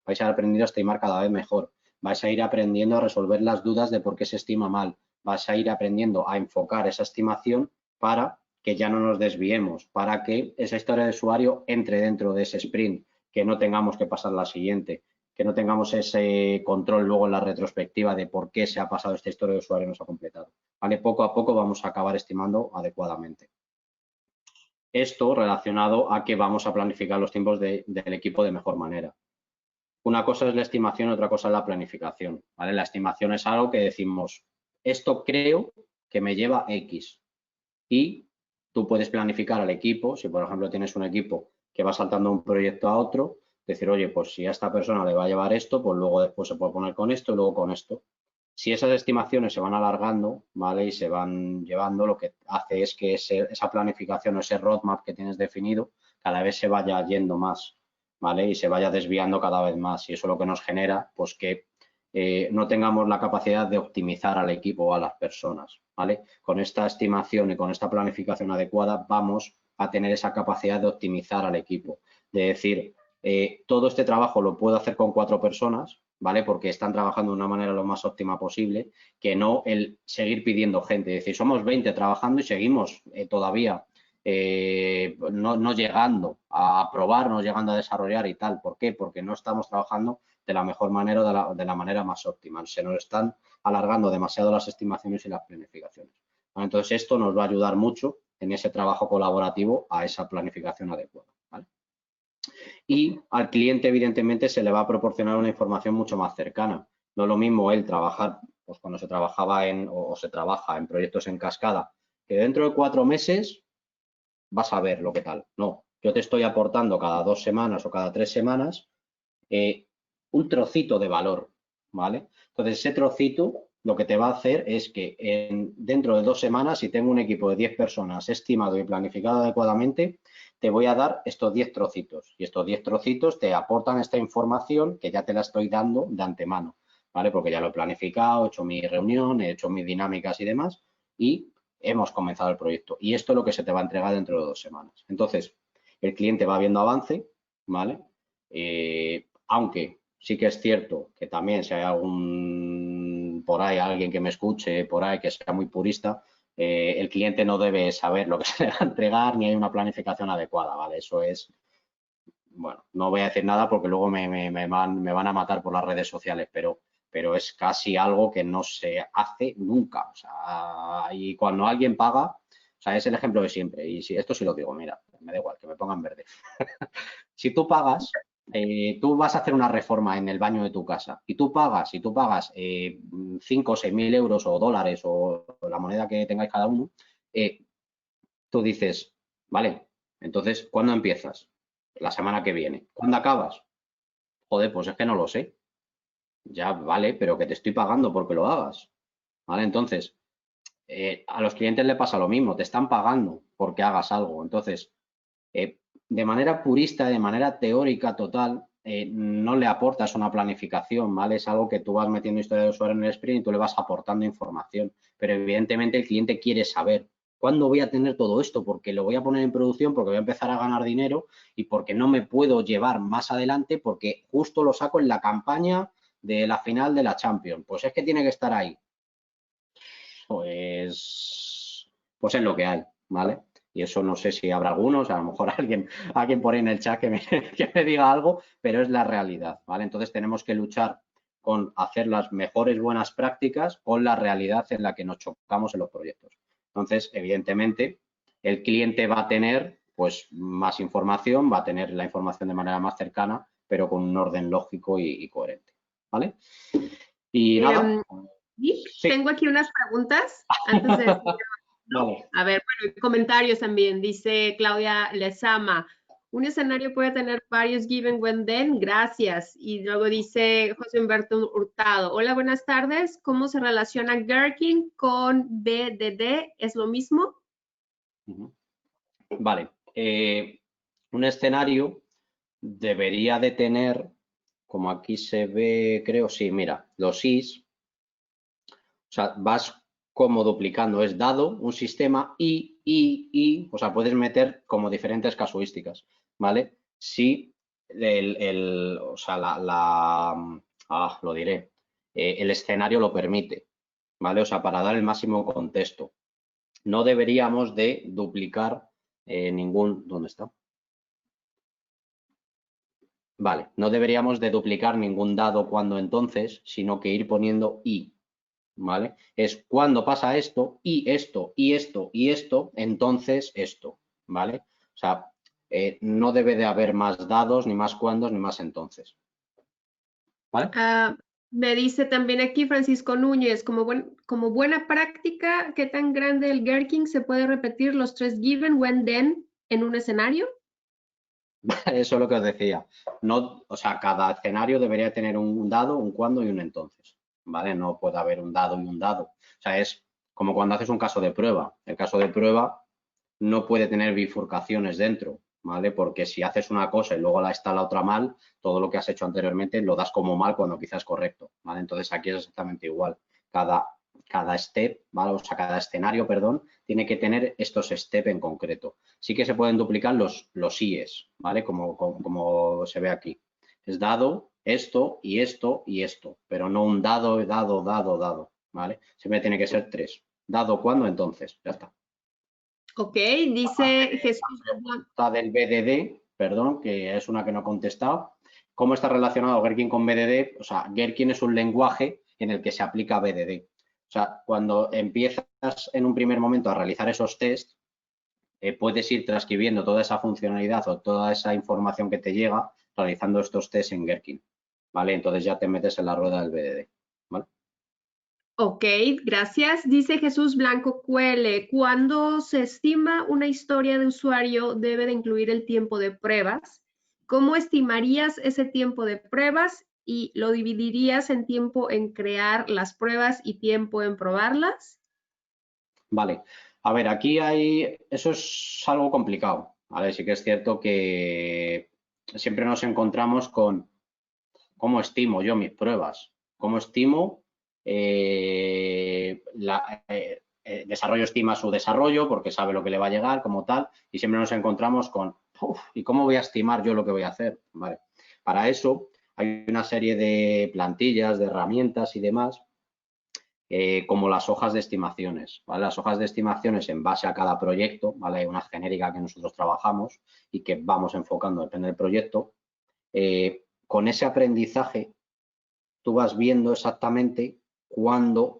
Vais a ir aprendiendo a estimar cada vez mejor. Vais a ir aprendiendo a resolver las dudas de por qué se estima mal. Vais a ir aprendiendo a enfocar esa estimación para que ya no nos desviemos, para que esa historia de usuario entre dentro de ese sprint, que no tengamos que pasar la siguiente, que no tengamos ese control luego en la retrospectiva de por qué se ha pasado esta historia de usuario y no se ha completado. ¿Vale? Poco a poco vamos a acabar estimando adecuadamente. Esto relacionado a que vamos a planificar los tiempos del equipo de mejor manera. Una cosa es la estimación, otra cosa es la planificación, ¿vale? La estimación es algo que decimos, esto creo que me lleva X y tú puedes planificar al equipo, si por ejemplo tienes un equipo que va saltando de un proyecto a otro, decir, oye, pues si a esta persona le va a llevar esto, pues luego después se puede poner con esto y luego con esto. Si esas estimaciones se van alargando, ¿vale? Y se van llevando, lo que hace es que esa planificación o ese roadmap que tienes definido cada vez se vaya yendo más, ¿vale? Y se vaya desviando cada vez más. Y eso lo que nos genera, pues que no tengamos la capacidad de optimizar al equipo o a las personas, ¿vale? Con esta estimación y con esta planificación adecuada vamos a tener esa capacidad de optimizar al equipo, de decir, todo este trabajo lo puedo hacer con 4 personas, ¿vale? Porque están trabajando de una manera lo más óptima posible, que no el seguir pidiendo gente. Es decir, somos 20 trabajando y seguimos todavía no llegando a probar, no llegando a desarrollar y tal. ¿Por qué? Porque no estamos trabajando de la mejor manera o de la manera más óptima. Se nos están alargando demasiado las estimaciones y las planificaciones. ¿Vale? Entonces, esto nos va a ayudar mucho en ese trabajo colaborativo a esa planificación adecuada, ¿vale? Y al cliente, evidentemente, se le va a proporcionar una información mucho más cercana. No es lo mismo él trabajar, pues cuando se trabajaba o se trabaja en proyectos en cascada, que dentro de 4 meses vas a ver lo que tal. No, yo te estoy aportando cada 2 semanas o cada 3 semanas un trocito de valor, ¿vale? Entonces, ese trocito lo que te va a hacer es que dentro de 2 semanas, si tengo un equipo de 10 personas estimado y planificado adecuadamente, te voy a dar estos 10 trocitos. Y estos 10 trocitos te aportan esta información que ya te la estoy dando de antemano, ¿vale? Porque ya lo he planificado, he hecho mi reunión, he hecho mis dinámicas y demás, y hemos comenzado el proyecto. Y esto es lo que se te va a entregar dentro de 2 semanas. Entonces, el cliente va viendo avance, ¿vale? Aunque sí que es cierto que también si hay por ahí alguien que me escuche, por ahí que sea muy purista, el cliente no debe saber lo que se le va a entregar ni hay una planificación adecuada, ¿vale? Eso es, bueno, no voy a decir nada porque luego me van a matar por las redes sociales, pero es casi algo que no se hace nunca. O sea, y cuando alguien paga, o sea, es el ejemplo de siempre. Y si esto sí lo digo, mira, me da igual, que me pongan verde. Si tú pagas, tú vas a hacer una reforma en el baño de tu casa y tú pagas 5 o 6 mil euros o dólares o la moneda que tengáis cada uno, tú dices, vale, entonces, ¿cuándo empiezas? La semana que viene. ¿Cuándo acabas? Joder, pues es que no lo sé. Ya, vale, pero que te estoy pagando porque lo hagas. ¿Vale? Entonces, a los clientes le pasa lo mismo, te están pagando porque hagas algo. Entonces, de manera purista, de manera teórica total, no le aportas una planificación, ¿vale? Es algo que tú vas metiendo historia de usuario en el sprint y tú le vas aportando información, pero evidentemente el cliente quiere saber ¿cuándo voy a tener todo esto? Porque lo voy a poner en producción, porque voy a empezar a ganar dinero y porque no me puedo llevar más adelante porque justo lo saco en la campaña de la final de la Champions. Pues es que tiene que estar ahí. Pues es lo que hay, ¿vale? Y eso no sé si habrá algunos, a lo mejor alguien por ahí en el chat que me diga algo, pero es la realidad, ¿vale? Entonces tenemos que luchar con hacer las mejores buenas prácticas con la realidad en la que nos chocamos en los proyectos. Entonces, evidentemente, el cliente va a tener pues más información, va a tener la información de manera más cercana, pero con un orden lógico y coherente, ¿vale? Y nada. Sí, Sí, tengo aquí unas preguntas antes de ¿no? vale. A ver, bueno, comentarios también. Dice Claudia Lezama, un escenario puede tener varios given when then, gracias. Y luego dice José Humberto Hurtado, hola, buenas tardes. ¿Cómo se relaciona Gherkin con BDD? ¿Es lo mismo? Vale. Un escenario debería de tener, como aquí se ve, creo, sí, mira, los is, o sea, vas como duplicando, es dado un sistema y, o sea, puedes meter como diferentes casuísticas, ¿vale? Si o sea, lo diré, el escenario lo permite, ¿vale? O sea, para dar el máximo contexto. No deberíamos de duplicar ¿dónde está? Vale, no deberíamos de duplicar ningún dado cuando entonces, sino que ir poniendo y, ¿vale? Es cuando pasa esto, y esto, y esto, y esto, entonces esto, ¿vale? O sea, no debe de haber más dados, ni más cuandos, ni más entonces, ¿vale? Me dice también aquí Francisco Núñez, como buena práctica, ¿qué tan grande el Gherkin se puede repetir los tres given when then en un escenario? Eso es lo que os decía. No, o sea, cada escenario debería tener un dado, un cuándo y un entonces, ¿vale? No puede haber un dado y un dado. O sea, es como cuando haces un caso de prueba. El caso de prueba no puede tener bifurcaciones dentro, ¿vale? Porque si haces una cosa y luego está la otra mal, todo lo que has hecho anteriormente lo das como mal cuando quizás es correcto, ¿vale? Entonces aquí es exactamente igual. Cada step, ¿vale? O sea, cada escenario, perdón, tiene que tener estos steps en concreto. Sí que se pueden duplicar los IES, ¿vale? Como se ve aquí. Es dado esto y esto y esto, pero no un dado, dado, dado, dado, ¿vale? Siempre tiene que ser 3. ¿Dado cuándo? Entonces, ya está. Ok, dice Jesús. Pregunta del BDD, perdón, que es una que no he contestado. ¿Cómo está relacionado Gherkin con BDD? O sea, Gherkin es un lenguaje en el que se aplica BDD. O sea, cuando empiezas en un primer momento a realizar esos tests, puedes ir transcribiendo toda esa funcionalidad o toda esa información que te llega realizando estos tests en Gherkin, ¿vale? Entonces ya te metes en la rueda del BDD, ¿vale? Ok, gracias. Dice Jesús Blanco Cuele, ¿cuándo se estima una historia de usuario debe de incluir el tiempo de pruebas? ¿Cómo estimarías ese tiempo de pruebas y lo dividirías en tiempo en crear las pruebas y tiempo en probarlas? Vale. A ver, eso es algo complicado, ¿vale? Sí que es cierto que siempre nos encontramos con cómo estimo yo mis pruebas, cómo estimo, desarrollo estima su desarrollo porque sabe lo que le va a llegar como tal y siempre nos encontramos con, ¿y cómo voy a estimar yo lo que voy a hacer? Vale. Para eso hay una serie de plantillas, de herramientas y demás como las hojas de estimaciones, ¿vale? Las hojas de estimaciones en base a cada proyecto, ¿vale? Hay una genérica que nosotros trabajamos y que vamos enfocando, depende del proyecto. Con ese aprendizaje, tú vas viendo exactamente cuándo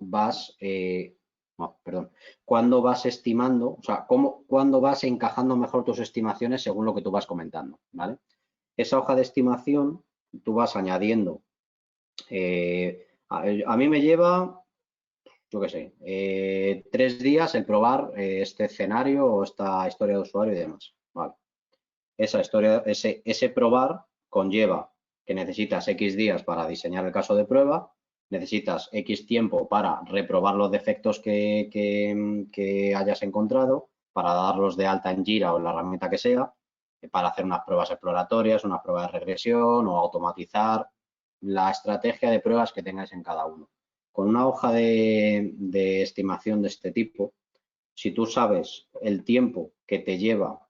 cuándo vas estimando, o sea, cuándo vas encajando mejor tus estimaciones según lo que tú vas comentando, ¿vale? Esa hoja de estimación, tú vas añadiendo, a mí me lleva yo qué sé, 3 días el probar este escenario o esta historia de usuario y demás. Vale. Esa historia, ese probar conlleva que necesitas X días para diseñar el caso de prueba, necesitas X tiempo para reprobar los defectos que hayas encontrado, para darlos de alta en Jira o en la herramienta que sea, para hacer unas pruebas exploratorias, unas pruebas de regresión o automatizar la estrategia de pruebas que tengáis en cada uno. Con una hoja de estimación de este tipo, si tú sabes el tiempo que te lleva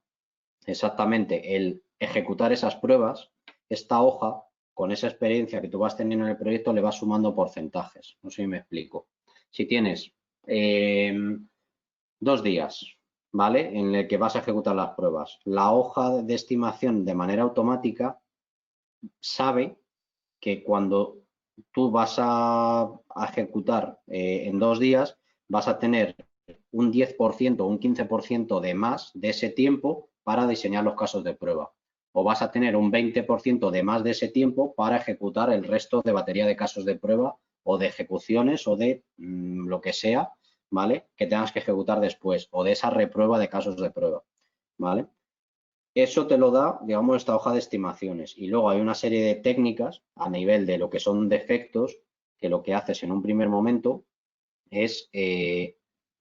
exactamente el ejecutar esas pruebas, esta hoja, con esa experiencia que tú vas teniendo en el proyecto, le vas sumando porcentajes. No sé si me explico. Si tienes 2 días, ¿vale? En el que vas a ejecutar las pruebas, la hoja de estimación de manera automática sabe que cuando tú vas a ejecutar en 2 días, vas a tener un 10% o un 15% de más de ese tiempo para diseñar los casos de prueba. O vas a tener un 20% de más de ese tiempo para ejecutar el resto de batería de casos de prueba o de ejecuciones o de lo que sea, ¿vale? Que tengas que ejecutar después o de esa reprueba de casos de prueba, ¿vale? Eso te lo da, digamos, esta hoja de estimaciones. Y luego hay una serie de técnicas a nivel de lo que son defectos, que lo que haces en un primer momento es,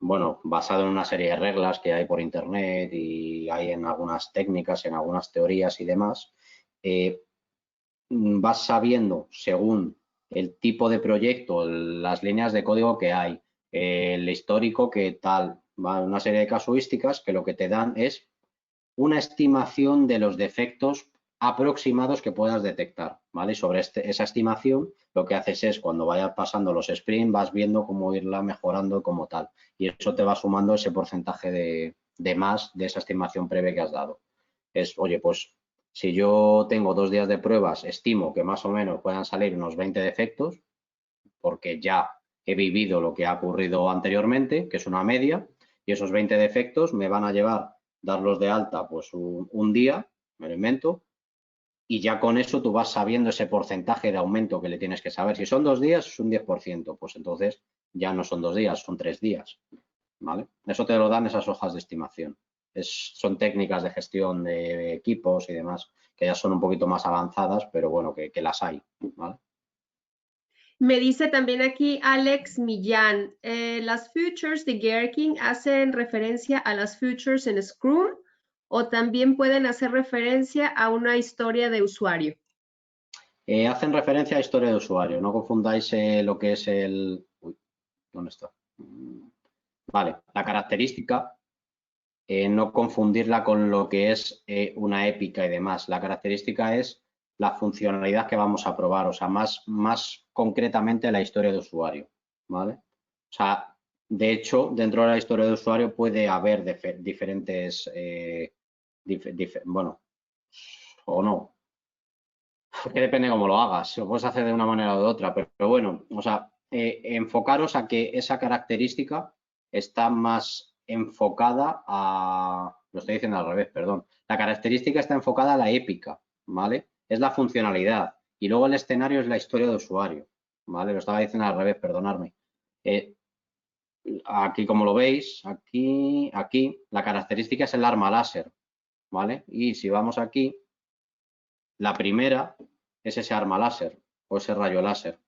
bueno, basado en una serie de reglas que hay por internet y hay en algunas técnicas, en algunas teorías y demás, vas sabiendo según el tipo de proyecto, las líneas de código que hay, el histórico que tal, ¿va? Una serie de casuísticas que lo que te dan es una estimación de los defectos aproximados que puedas detectar, ¿vale? Y sobre esa estimación, lo que haces es, cuando vayas pasando los sprints, vas viendo cómo irla mejorando como tal. Y eso te va sumando ese porcentaje de más de esa estimación previa que has dado. Es, oye, pues si yo tengo 2 días de pruebas, estimo que más o menos puedan salir unos 20 defectos, porque ya he vivido lo que ha ocurrido anteriormente, que es una media, y esos 20 defectos me van a llevar darlos de alta pues un día, me lo invento, y ya con eso tú vas sabiendo ese porcentaje de aumento que le tienes que saber. Si son 2 días, es un 10%, pues entonces ya no son 2 días, son 3 días, ¿vale? Eso te lo dan esas hojas de estimación. Son técnicas de gestión de equipos y demás, que ya son un poquito más avanzadas, pero bueno, que las hay, ¿vale? Me dice también aquí Alex Millán, ¿las features de Gherkin hacen referencia a las features en Scrum o también pueden hacer referencia a una historia de usuario? Hacen referencia a historia de usuario, no confundáis lo que es el... Uy, ¿dónde está? Vale, la característica, no confundirla con lo que es una épica y demás. La característica es la funcionalidad que vamos a probar, o sea, más concretamente la historia de usuario, ¿vale? O sea, de hecho, dentro de la historia de usuario puede haber diferentes, bueno, o no, que depende cómo lo hagas, lo puedes hacer de una manera o de otra, pero bueno, o sea, enfocaros a que esa característica está más enfocada a, lo estoy diciendo al revés, perdón, la característica está enfocada a la épica, ¿vale? Es la funcionalidad y luego el escenario es la historia de usuario, ¿vale? Lo estaba diciendo al revés, perdonadme. Aquí como lo veis, aquí, la característica es el arma láser, ¿vale? Y si vamos aquí, la primera es ese arma láser o ese rayo láser.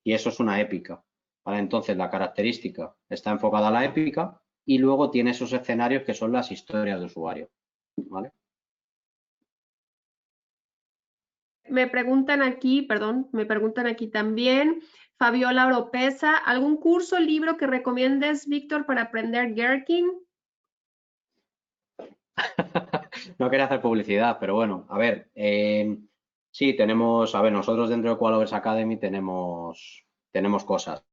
Y eso es una épica. ¿Vale? Entonces, la característica está enfocada a la épica y luego tiene esos escenarios que son las historias de usuario. ¿Vale? Me preguntan aquí, perdón, me preguntan aquí también, Fabiola Oropesa, ¿algún curso o libro que recomiendes, Víctor, para aprender Gherkin? No quería hacer publicidad, pero bueno, a ver, sí, tenemos, a ver, nosotros dentro de Qualovers Academy tenemos cosas.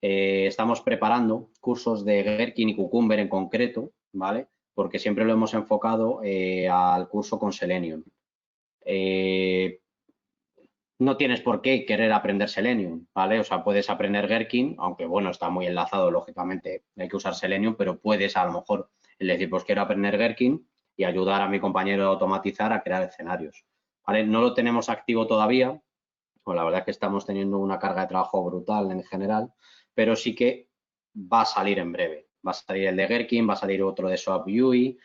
Estamos preparando cursos de Gherkin y Cucumber en concreto, ¿vale? Porque siempre lo hemos enfocado al curso con Selenium. No tienes por qué querer aprender Selenium, ¿vale? O sea, puedes aprender Gherkin, aunque bueno, está muy enlazado, lógicamente, hay que usar Selenium, pero puedes a lo mejor decir, pues quiero aprender Gherkin y ayudar a mi compañero a automatizar a crear escenarios, ¿vale? No lo tenemos activo todavía, pues la verdad es que estamos teniendo una carga de trabajo brutal en general, pero sí que va a salir en breve. Va a salir el de Gherkin, va a salir otro de SOAP UI,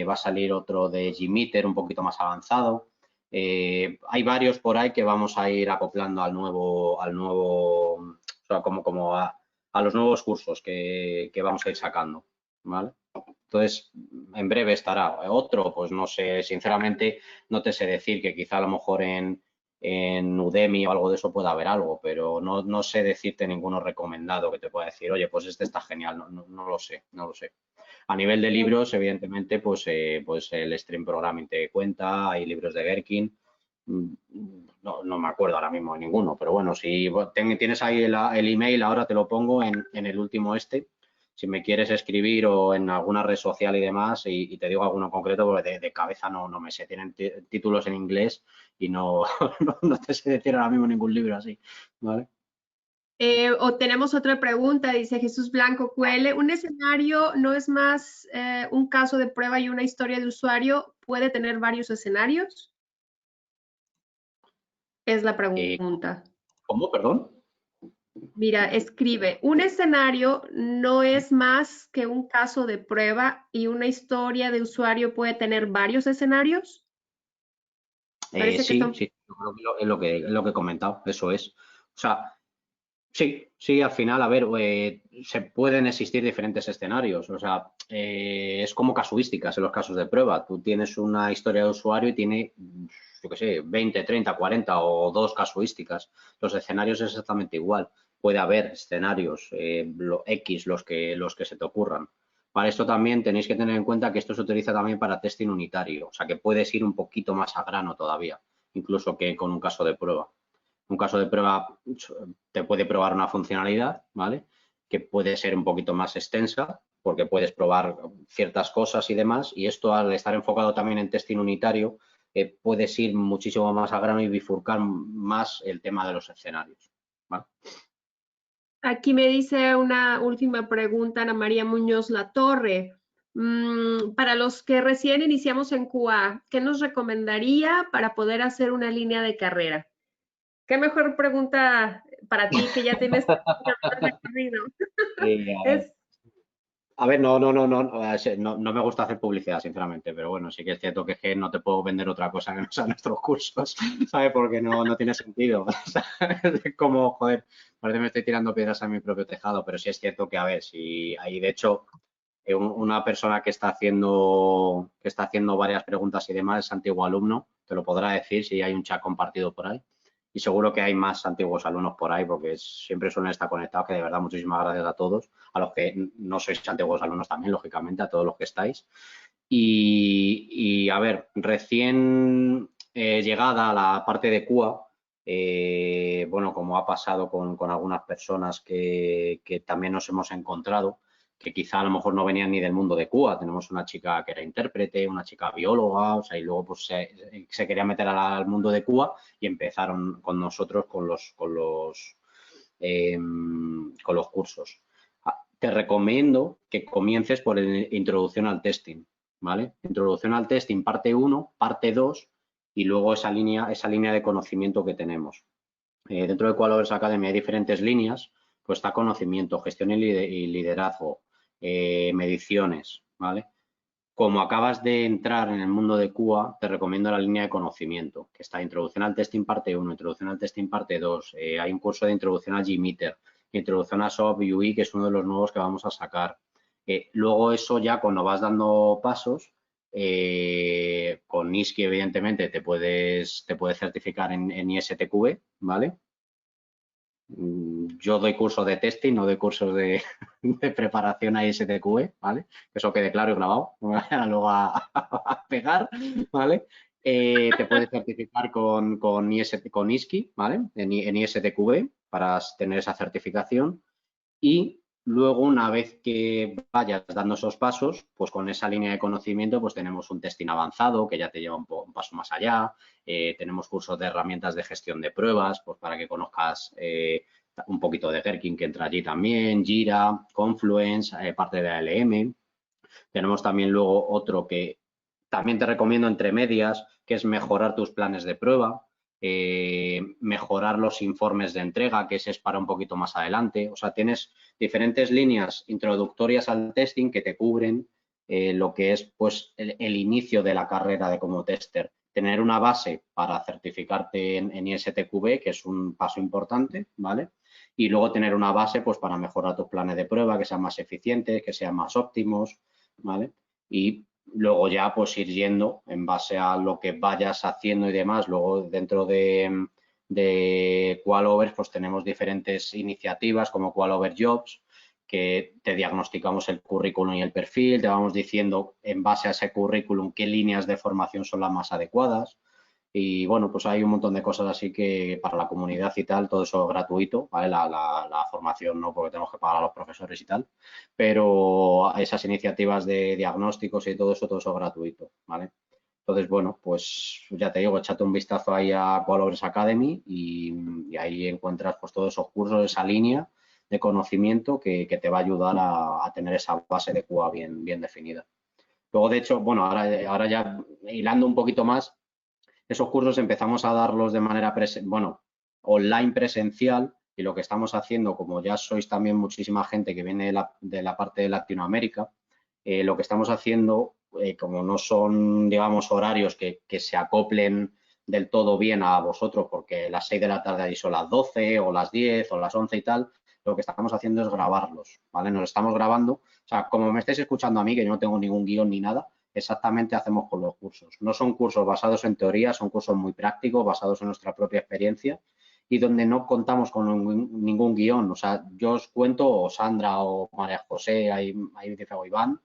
va a salir otro de Gmeter un poquito más avanzado. Hay varios por ahí que vamos a ir acoplando al nuevo, o sea, como a los nuevos cursos que vamos a ir sacando, ¿vale? Entonces, en breve estará otro, pues no sé, sinceramente no te sé decir que quizá a lo mejor en en Udemy o algo de eso puede haber algo, pero no sé decirte ninguno recomendado que te pueda decir, oye, pues este está genial, no lo sé, no lo sé. A nivel de libros, evidentemente, pues el Stream Programming te cuenta, hay libros de Gherkin, no me acuerdo ahora mismo de ninguno, pero bueno, si tienes ahí el email, ahora te lo pongo en el último si me quieres escribir o en alguna red social y demás, y te digo alguno en concreto, porque de cabeza no me sé, tienen títulos en inglés y no te sé decir ahora mismo ningún libro así, ¿vale? O tenemos otra pregunta, dice Jesús Blanco QL. ¿Un escenario no es más un caso de prueba y una historia de usuario? ¿Puede tener varios escenarios? Es la pregunta. ¿Cómo? Perdón. Mira, escribe, un escenario no es más que un caso de prueba y una historia de usuario puede tener varios escenarios. Parece que Sí, están... yo creo que es lo que he comentado, eso es. O sea, sí, al final, a ver, se pueden existir diferentes escenarios, o sea, es como casuísticas en los casos de prueba. Tú tienes una historia de usuario y tiene, yo qué sé, 20, 30, 40 o dos casuísticas. Los escenarios es exactamente igual. Puede haber escenarios X, los que se te ocurran. Para esto también tenéis que tener en cuenta que esto se utiliza también para testing unitario, o sea, que puedes ir un poquito más a grano todavía, incluso que con un caso de prueba. Un caso de prueba te puede probar una funcionalidad, ¿vale? Que puede ser un poquito más extensa porque puedes probar ciertas cosas y demás. Y esto, al estar enfocado también en testing unitario, puedes ir muchísimo más a grano y bifurcar más el tema de los escenarios, ¿vale? Aquí me dice una última pregunta, Ana María Muñoz Latorre. Para los que recién iniciamos en QA, ¿qué nos recomendaría para poder hacer una línea de carrera? ¿Qué mejor pregunta para ti que ya tienes recorrido? A ver, Es, no me gusta hacer publicidad, sinceramente, pero bueno, sí que es cierto que no te puedo vender otra cosa que no sean nuestros cursos, ¿sabes? Porque no tiene sentido. Es como, joder, parece que me estoy tirando piedras a mi propio tejado, pero sí es cierto que, a ver, si hay, de hecho, una persona que está haciendo varias preguntas y demás es antiguo alumno, te lo podrá decir si hay un chat compartido por ahí. Y seguro que hay más antiguos alumnos por ahí porque siempre suelen estar conectados, que de verdad muchísimas gracias a todos, a los que no sois antiguos alumnos también, lógicamente, a todos los que estáis. Y a ver, recién llegada a la parte de QA, bueno, como ha pasado con algunas personas que también nos hemos encontrado, que quizá a lo mejor no venían ni del mundo de QA. Tenemos una chica que era intérprete, una chica bióloga, o sea, y luego pues se quería meter al mundo de QA y empezaron con nosotros con los cursos. Te recomiendo que comiences por introducción al testing, ¿vale? Introducción al testing, parte 1, parte 2 y luego esa línea de conocimiento que tenemos. Dentro de Qualovers Academy hay diferentes líneas, pues está conocimiento, gestión y liderazgo, mediciones, ¿vale? Como acabas de entrar en el mundo de QA, te recomiendo la línea de conocimiento, que está Introducción al Testing parte 1, Introducción al Testing parte 2, hay un curso de Introducción a Gmeter, Introducción a SOAP UI, que es uno de los nuevos que vamos a sacar. Luego eso ya cuando vas dando pasos, con ISKI evidentemente te puedes certificar en ISTQB, ¿vale? Yo doy cursos de testing, no doy cursos de preparación a ISTQB, ¿vale? Que eso quede claro y grabado, no me vayan luego a pegar, ¿vale? Te puedes certificar con ISKI, ¿vale? En ISTQB para tener esa certificación y luego una vez que vayas dando esos pasos, pues con esa línea de conocimiento pues tenemos un testing avanzado que ya te lleva un paso más allá, tenemos cursos de herramientas de gestión de pruebas, pues para que conozcas un poquito de Gherkin que entra allí también, Jira, Confluence, parte de ALM. Tenemos también luego otro que también te recomiendo entre medias, que es mejorar tus planes de prueba, mejorar los informes de entrega, que ese es para un poquito más adelante. O sea, tienes diferentes líneas introductorias al testing que te cubren lo que es pues el inicio de la carrera de como tester. Tener una base para certificarte en ISTQB, que es un paso importante, ¿vale? Y luego tener una base pues para mejorar tus planes de prueba, que sean más eficientes, que sean más óptimos, ¿vale? Y luego ya pues ir yendo en base a lo que vayas haciendo y demás. Luego dentro de Qualovers pues tenemos diferentes iniciativas como Qualover Jobs, que te diagnosticamos el currículum y el perfil, te vamos diciendo en base a ese currículum qué líneas de formación son las más adecuadas. Y bueno, pues hay un montón de cosas así que para la comunidad y tal, todo eso es gratuito, ¿vale? La formación no, porque tenemos que pagar a los profesores y tal, pero esas iniciativas de diagnósticos y todo eso es gratuito, ¿vale? Entonces, bueno, pues ya te digo, échate un vistazo ahí a Qualogres Academy y ahí encuentras pues todos esos cursos, esa línea de conocimiento que te va a ayudar a tener esa base de QA bien definida. Luego, de hecho, bueno, ahora ya hilando un poquito más, esos cursos empezamos a darlos de manera, online presencial, y lo que estamos haciendo, como ya sois también muchísima gente que viene de la parte de Latinoamérica, lo que estamos haciendo, como no son, digamos, horarios que se acoplen del todo bien a vosotros, porque las 6 de la tarde ahí son las 12 o las 10 o las 11 y tal, lo que estamos haciendo es grabarlos, ¿vale? Nos estamos grabando, o sea, como me estáis escuchando a mí, que yo no tengo ningún guión ni nada, exactamente hacemos con los cursos. No son cursos basados en teoría, son cursos muy prácticos, basados en nuestra propia experiencia y donde no contamos con ningún guión. O sea, yo os cuento, o Sandra o María José, ahí dice o Iván,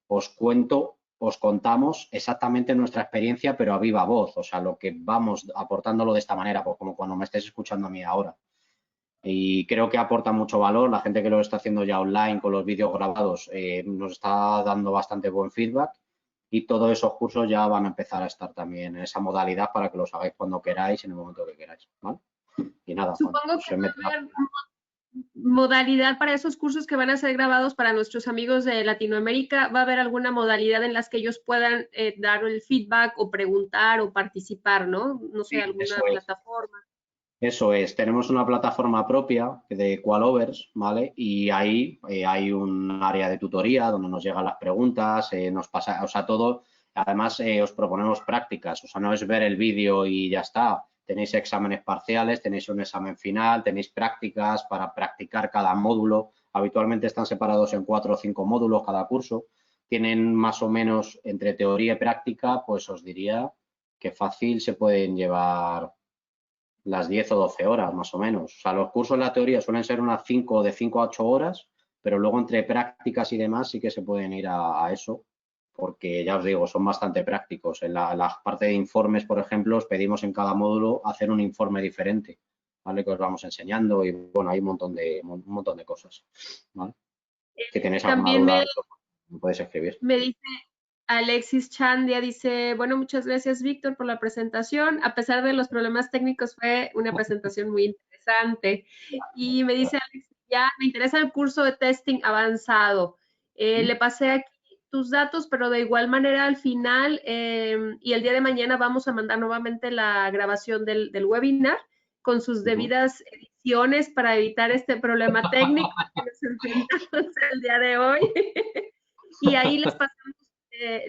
os cuento, os contamos exactamente nuestra experiencia, pero a viva voz. O sea, lo que vamos aportándolo de esta manera, pues como cuando me estáis escuchando a mí ahora. Y creo que aporta mucho valor. La gente que lo está haciendo ya online con los vídeos grabados nos está dando bastante buen feedback y todos esos cursos ya van a empezar a estar también en esa modalidad para que los hagáis cuando queráis, en el momento que queráis, ¿vale? Y nada, bueno, Supongo pues que se mete va a haber modalidad para esos cursos que van a ser grabados para nuestros amigos de Latinoamérica. ¿Va a haber alguna modalidad en las que ellos puedan dar el feedback o preguntar o participar, ¿no? No sé, alguna eso es. plataforma. Eso es, tenemos una plataforma propia de Qualovers, ¿vale? Y ahí hay un área de tutoría donde nos llegan las preguntas, nos pasa, o sea, todo. Además, os proponemos prácticas, o sea, no es ver el vídeo y ya está. Tenéis exámenes parciales, tenéis un examen final, tenéis prácticas para practicar cada módulo. Habitualmente están separados en 4 o 5 módulos cada curso. Tienen más o menos entre teoría y práctica, pues os diría que fácil se pueden llevar las 10 o 12 horas, más o menos. O sea, los cursos en la teoría suelen ser unas 5, de 5 a 8 horas, pero luego entre prácticas y demás sí que se pueden ir a eso, porque ya os digo, son bastante prácticos. En la parte de informes, por ejemplo, os pedimos en cada módulo hacer un informe diferente, ¿vale? Que os vamos enseñando y, bueno, hay un montón de cosas, ¿vale? Si tenéis alguna También duda, me podéis escribir. me dice Alexis Chandia, dice, bueno, muchas gracias, Víctor, por la presentación. A pesar de los problemas técnicos, fue una presentación muy interesante. Y me dice Alexis, ya me interesa el curso de testing avanzado. Le pasé aquí tus datos, pero de igual manera al final y el día de mañana vamos a mandar nuevamente la grabación del webinar con sus debidas ediciones para evitar este problema técnico que nos enfrentamos el día de hoy. Y ahí les pasamos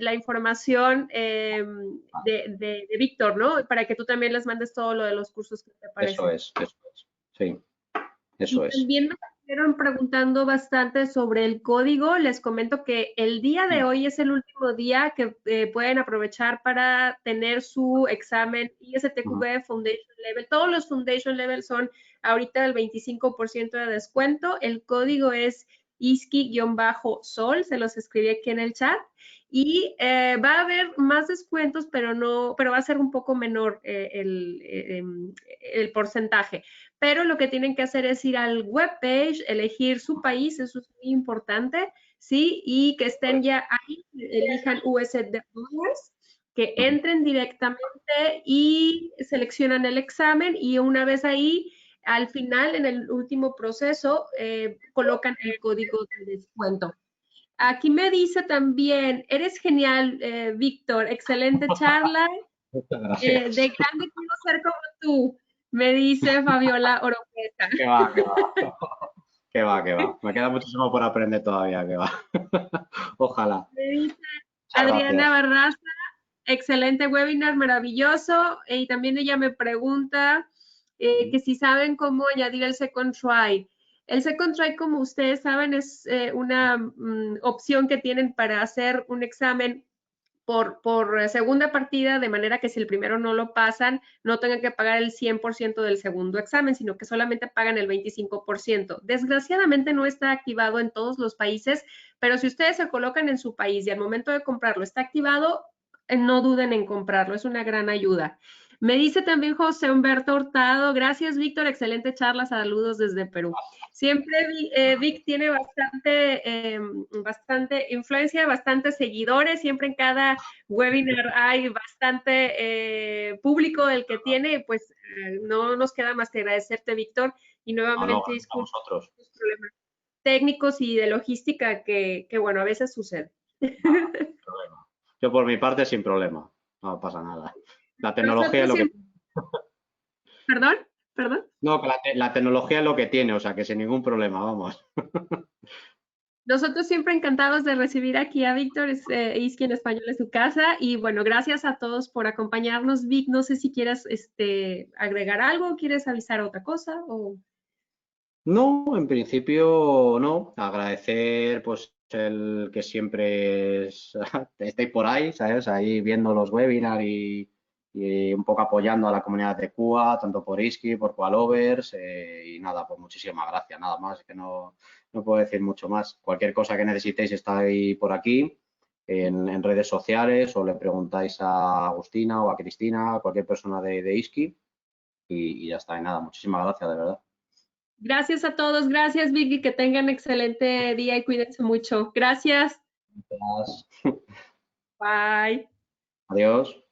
la información de Víctor, ¿no? Para que tú también les mandes todo lo de los cursos que te Eso parece. es, eso es. Sí, Y eso es. también me estuvieron preguntando bastante sobre el código. Les comento que el día de hoy es el último día que pueden aprovechar para tener su examen ISTQB Foundation Level. Todos los Foundation Level son ahorita el 25% de descuento. El código es ISKI-SOL, se los escribí aquí en el chat. Y va a haber más descuentos, pero va a ser un poco menor el porcentaje. Pero lo que tienen que hacer es ir al webpage, elegir su país, eso es muy importante, ¿sí? Y que estén ya ahí, elijan USD Dollars, que entren directamente y seleccionan el examen y una vez ahí, al final, en el último proceso, colocan el código de descuento. Aquí me dice también, eres genial, Víctor, excelente charla. Muchas gracias. De grande quiero ser como tú, me dice Fabiola Oropesa. Que va, que va. Que va, que va. Me queda muchísimo por aprender todavía, que va. Ojalá. Me dice Muchas Adriana gracias. Barraza, excelente webinar, maravilloso. Y también ella me pregunta que si saben cómo añadir el second try. El Second Try, como ustedes saben, es una opción que tienen para hacer un examen por segunda partida, de manera que si el primero no lo pasan, no tengan que pagar el 100% del segundo examen, sino que solamente pagan el 25%. Desgraciadamente no está activado en todos los países, pero si ustedes se colocan en su país y al momento de comprarlo está activado, no duden en comprarlo, es una gran ayuda. Me dice también José Humberto Hurtado, gracias Víctor, excelente charla, saludos desde Perú. Siempre Vic tiene bastante influencia, bastantes seguidores, siempre en cada webinar hay bastante público el que tiene, pues no nos queda más que agradecerte Víctor y No, no, nuevamente gracias a disculpa vosotros. los problemas técnicos y de logística que bueno, a veces sucede. Problema. Yo por mi parte sin problema, no pasa nada. La tecnología es Nosotros lo que... siempre, perdón, perdón. No, que la tecnología es lo que tiene, o sea que sin ningún problema, vamos. Nosotros siempre encantados de recibir aquí a Víctor Iski en Español en su casa y bueno, gracias a todos por acompañarnos. Vic, no sé si quieres agregar algo, quieres avisar otra cosa o... No, en principio no. Agradecer pues el que siempre estéis por ahí, ¿sabes? Ahí viendo los webinars y un poco apoyando a la comunidad de Cuba, tanto por Iski, por Cualovers, y nada, pues muchísimas gracias. Nada más, es que no puedo decir mucho más. Cualquier cosa que necesitéis está ahí por aquí en redes sociales o le preguntáis a Agustina o a Cristina, a cualquier persona de Iski y ya está. Y nada, muchísimas gracias, de verdad. Gracias a todos, gracias Vicky, que tengan excelente día y cuídense mucho. Gracias. Gracias. Bye. Adiós.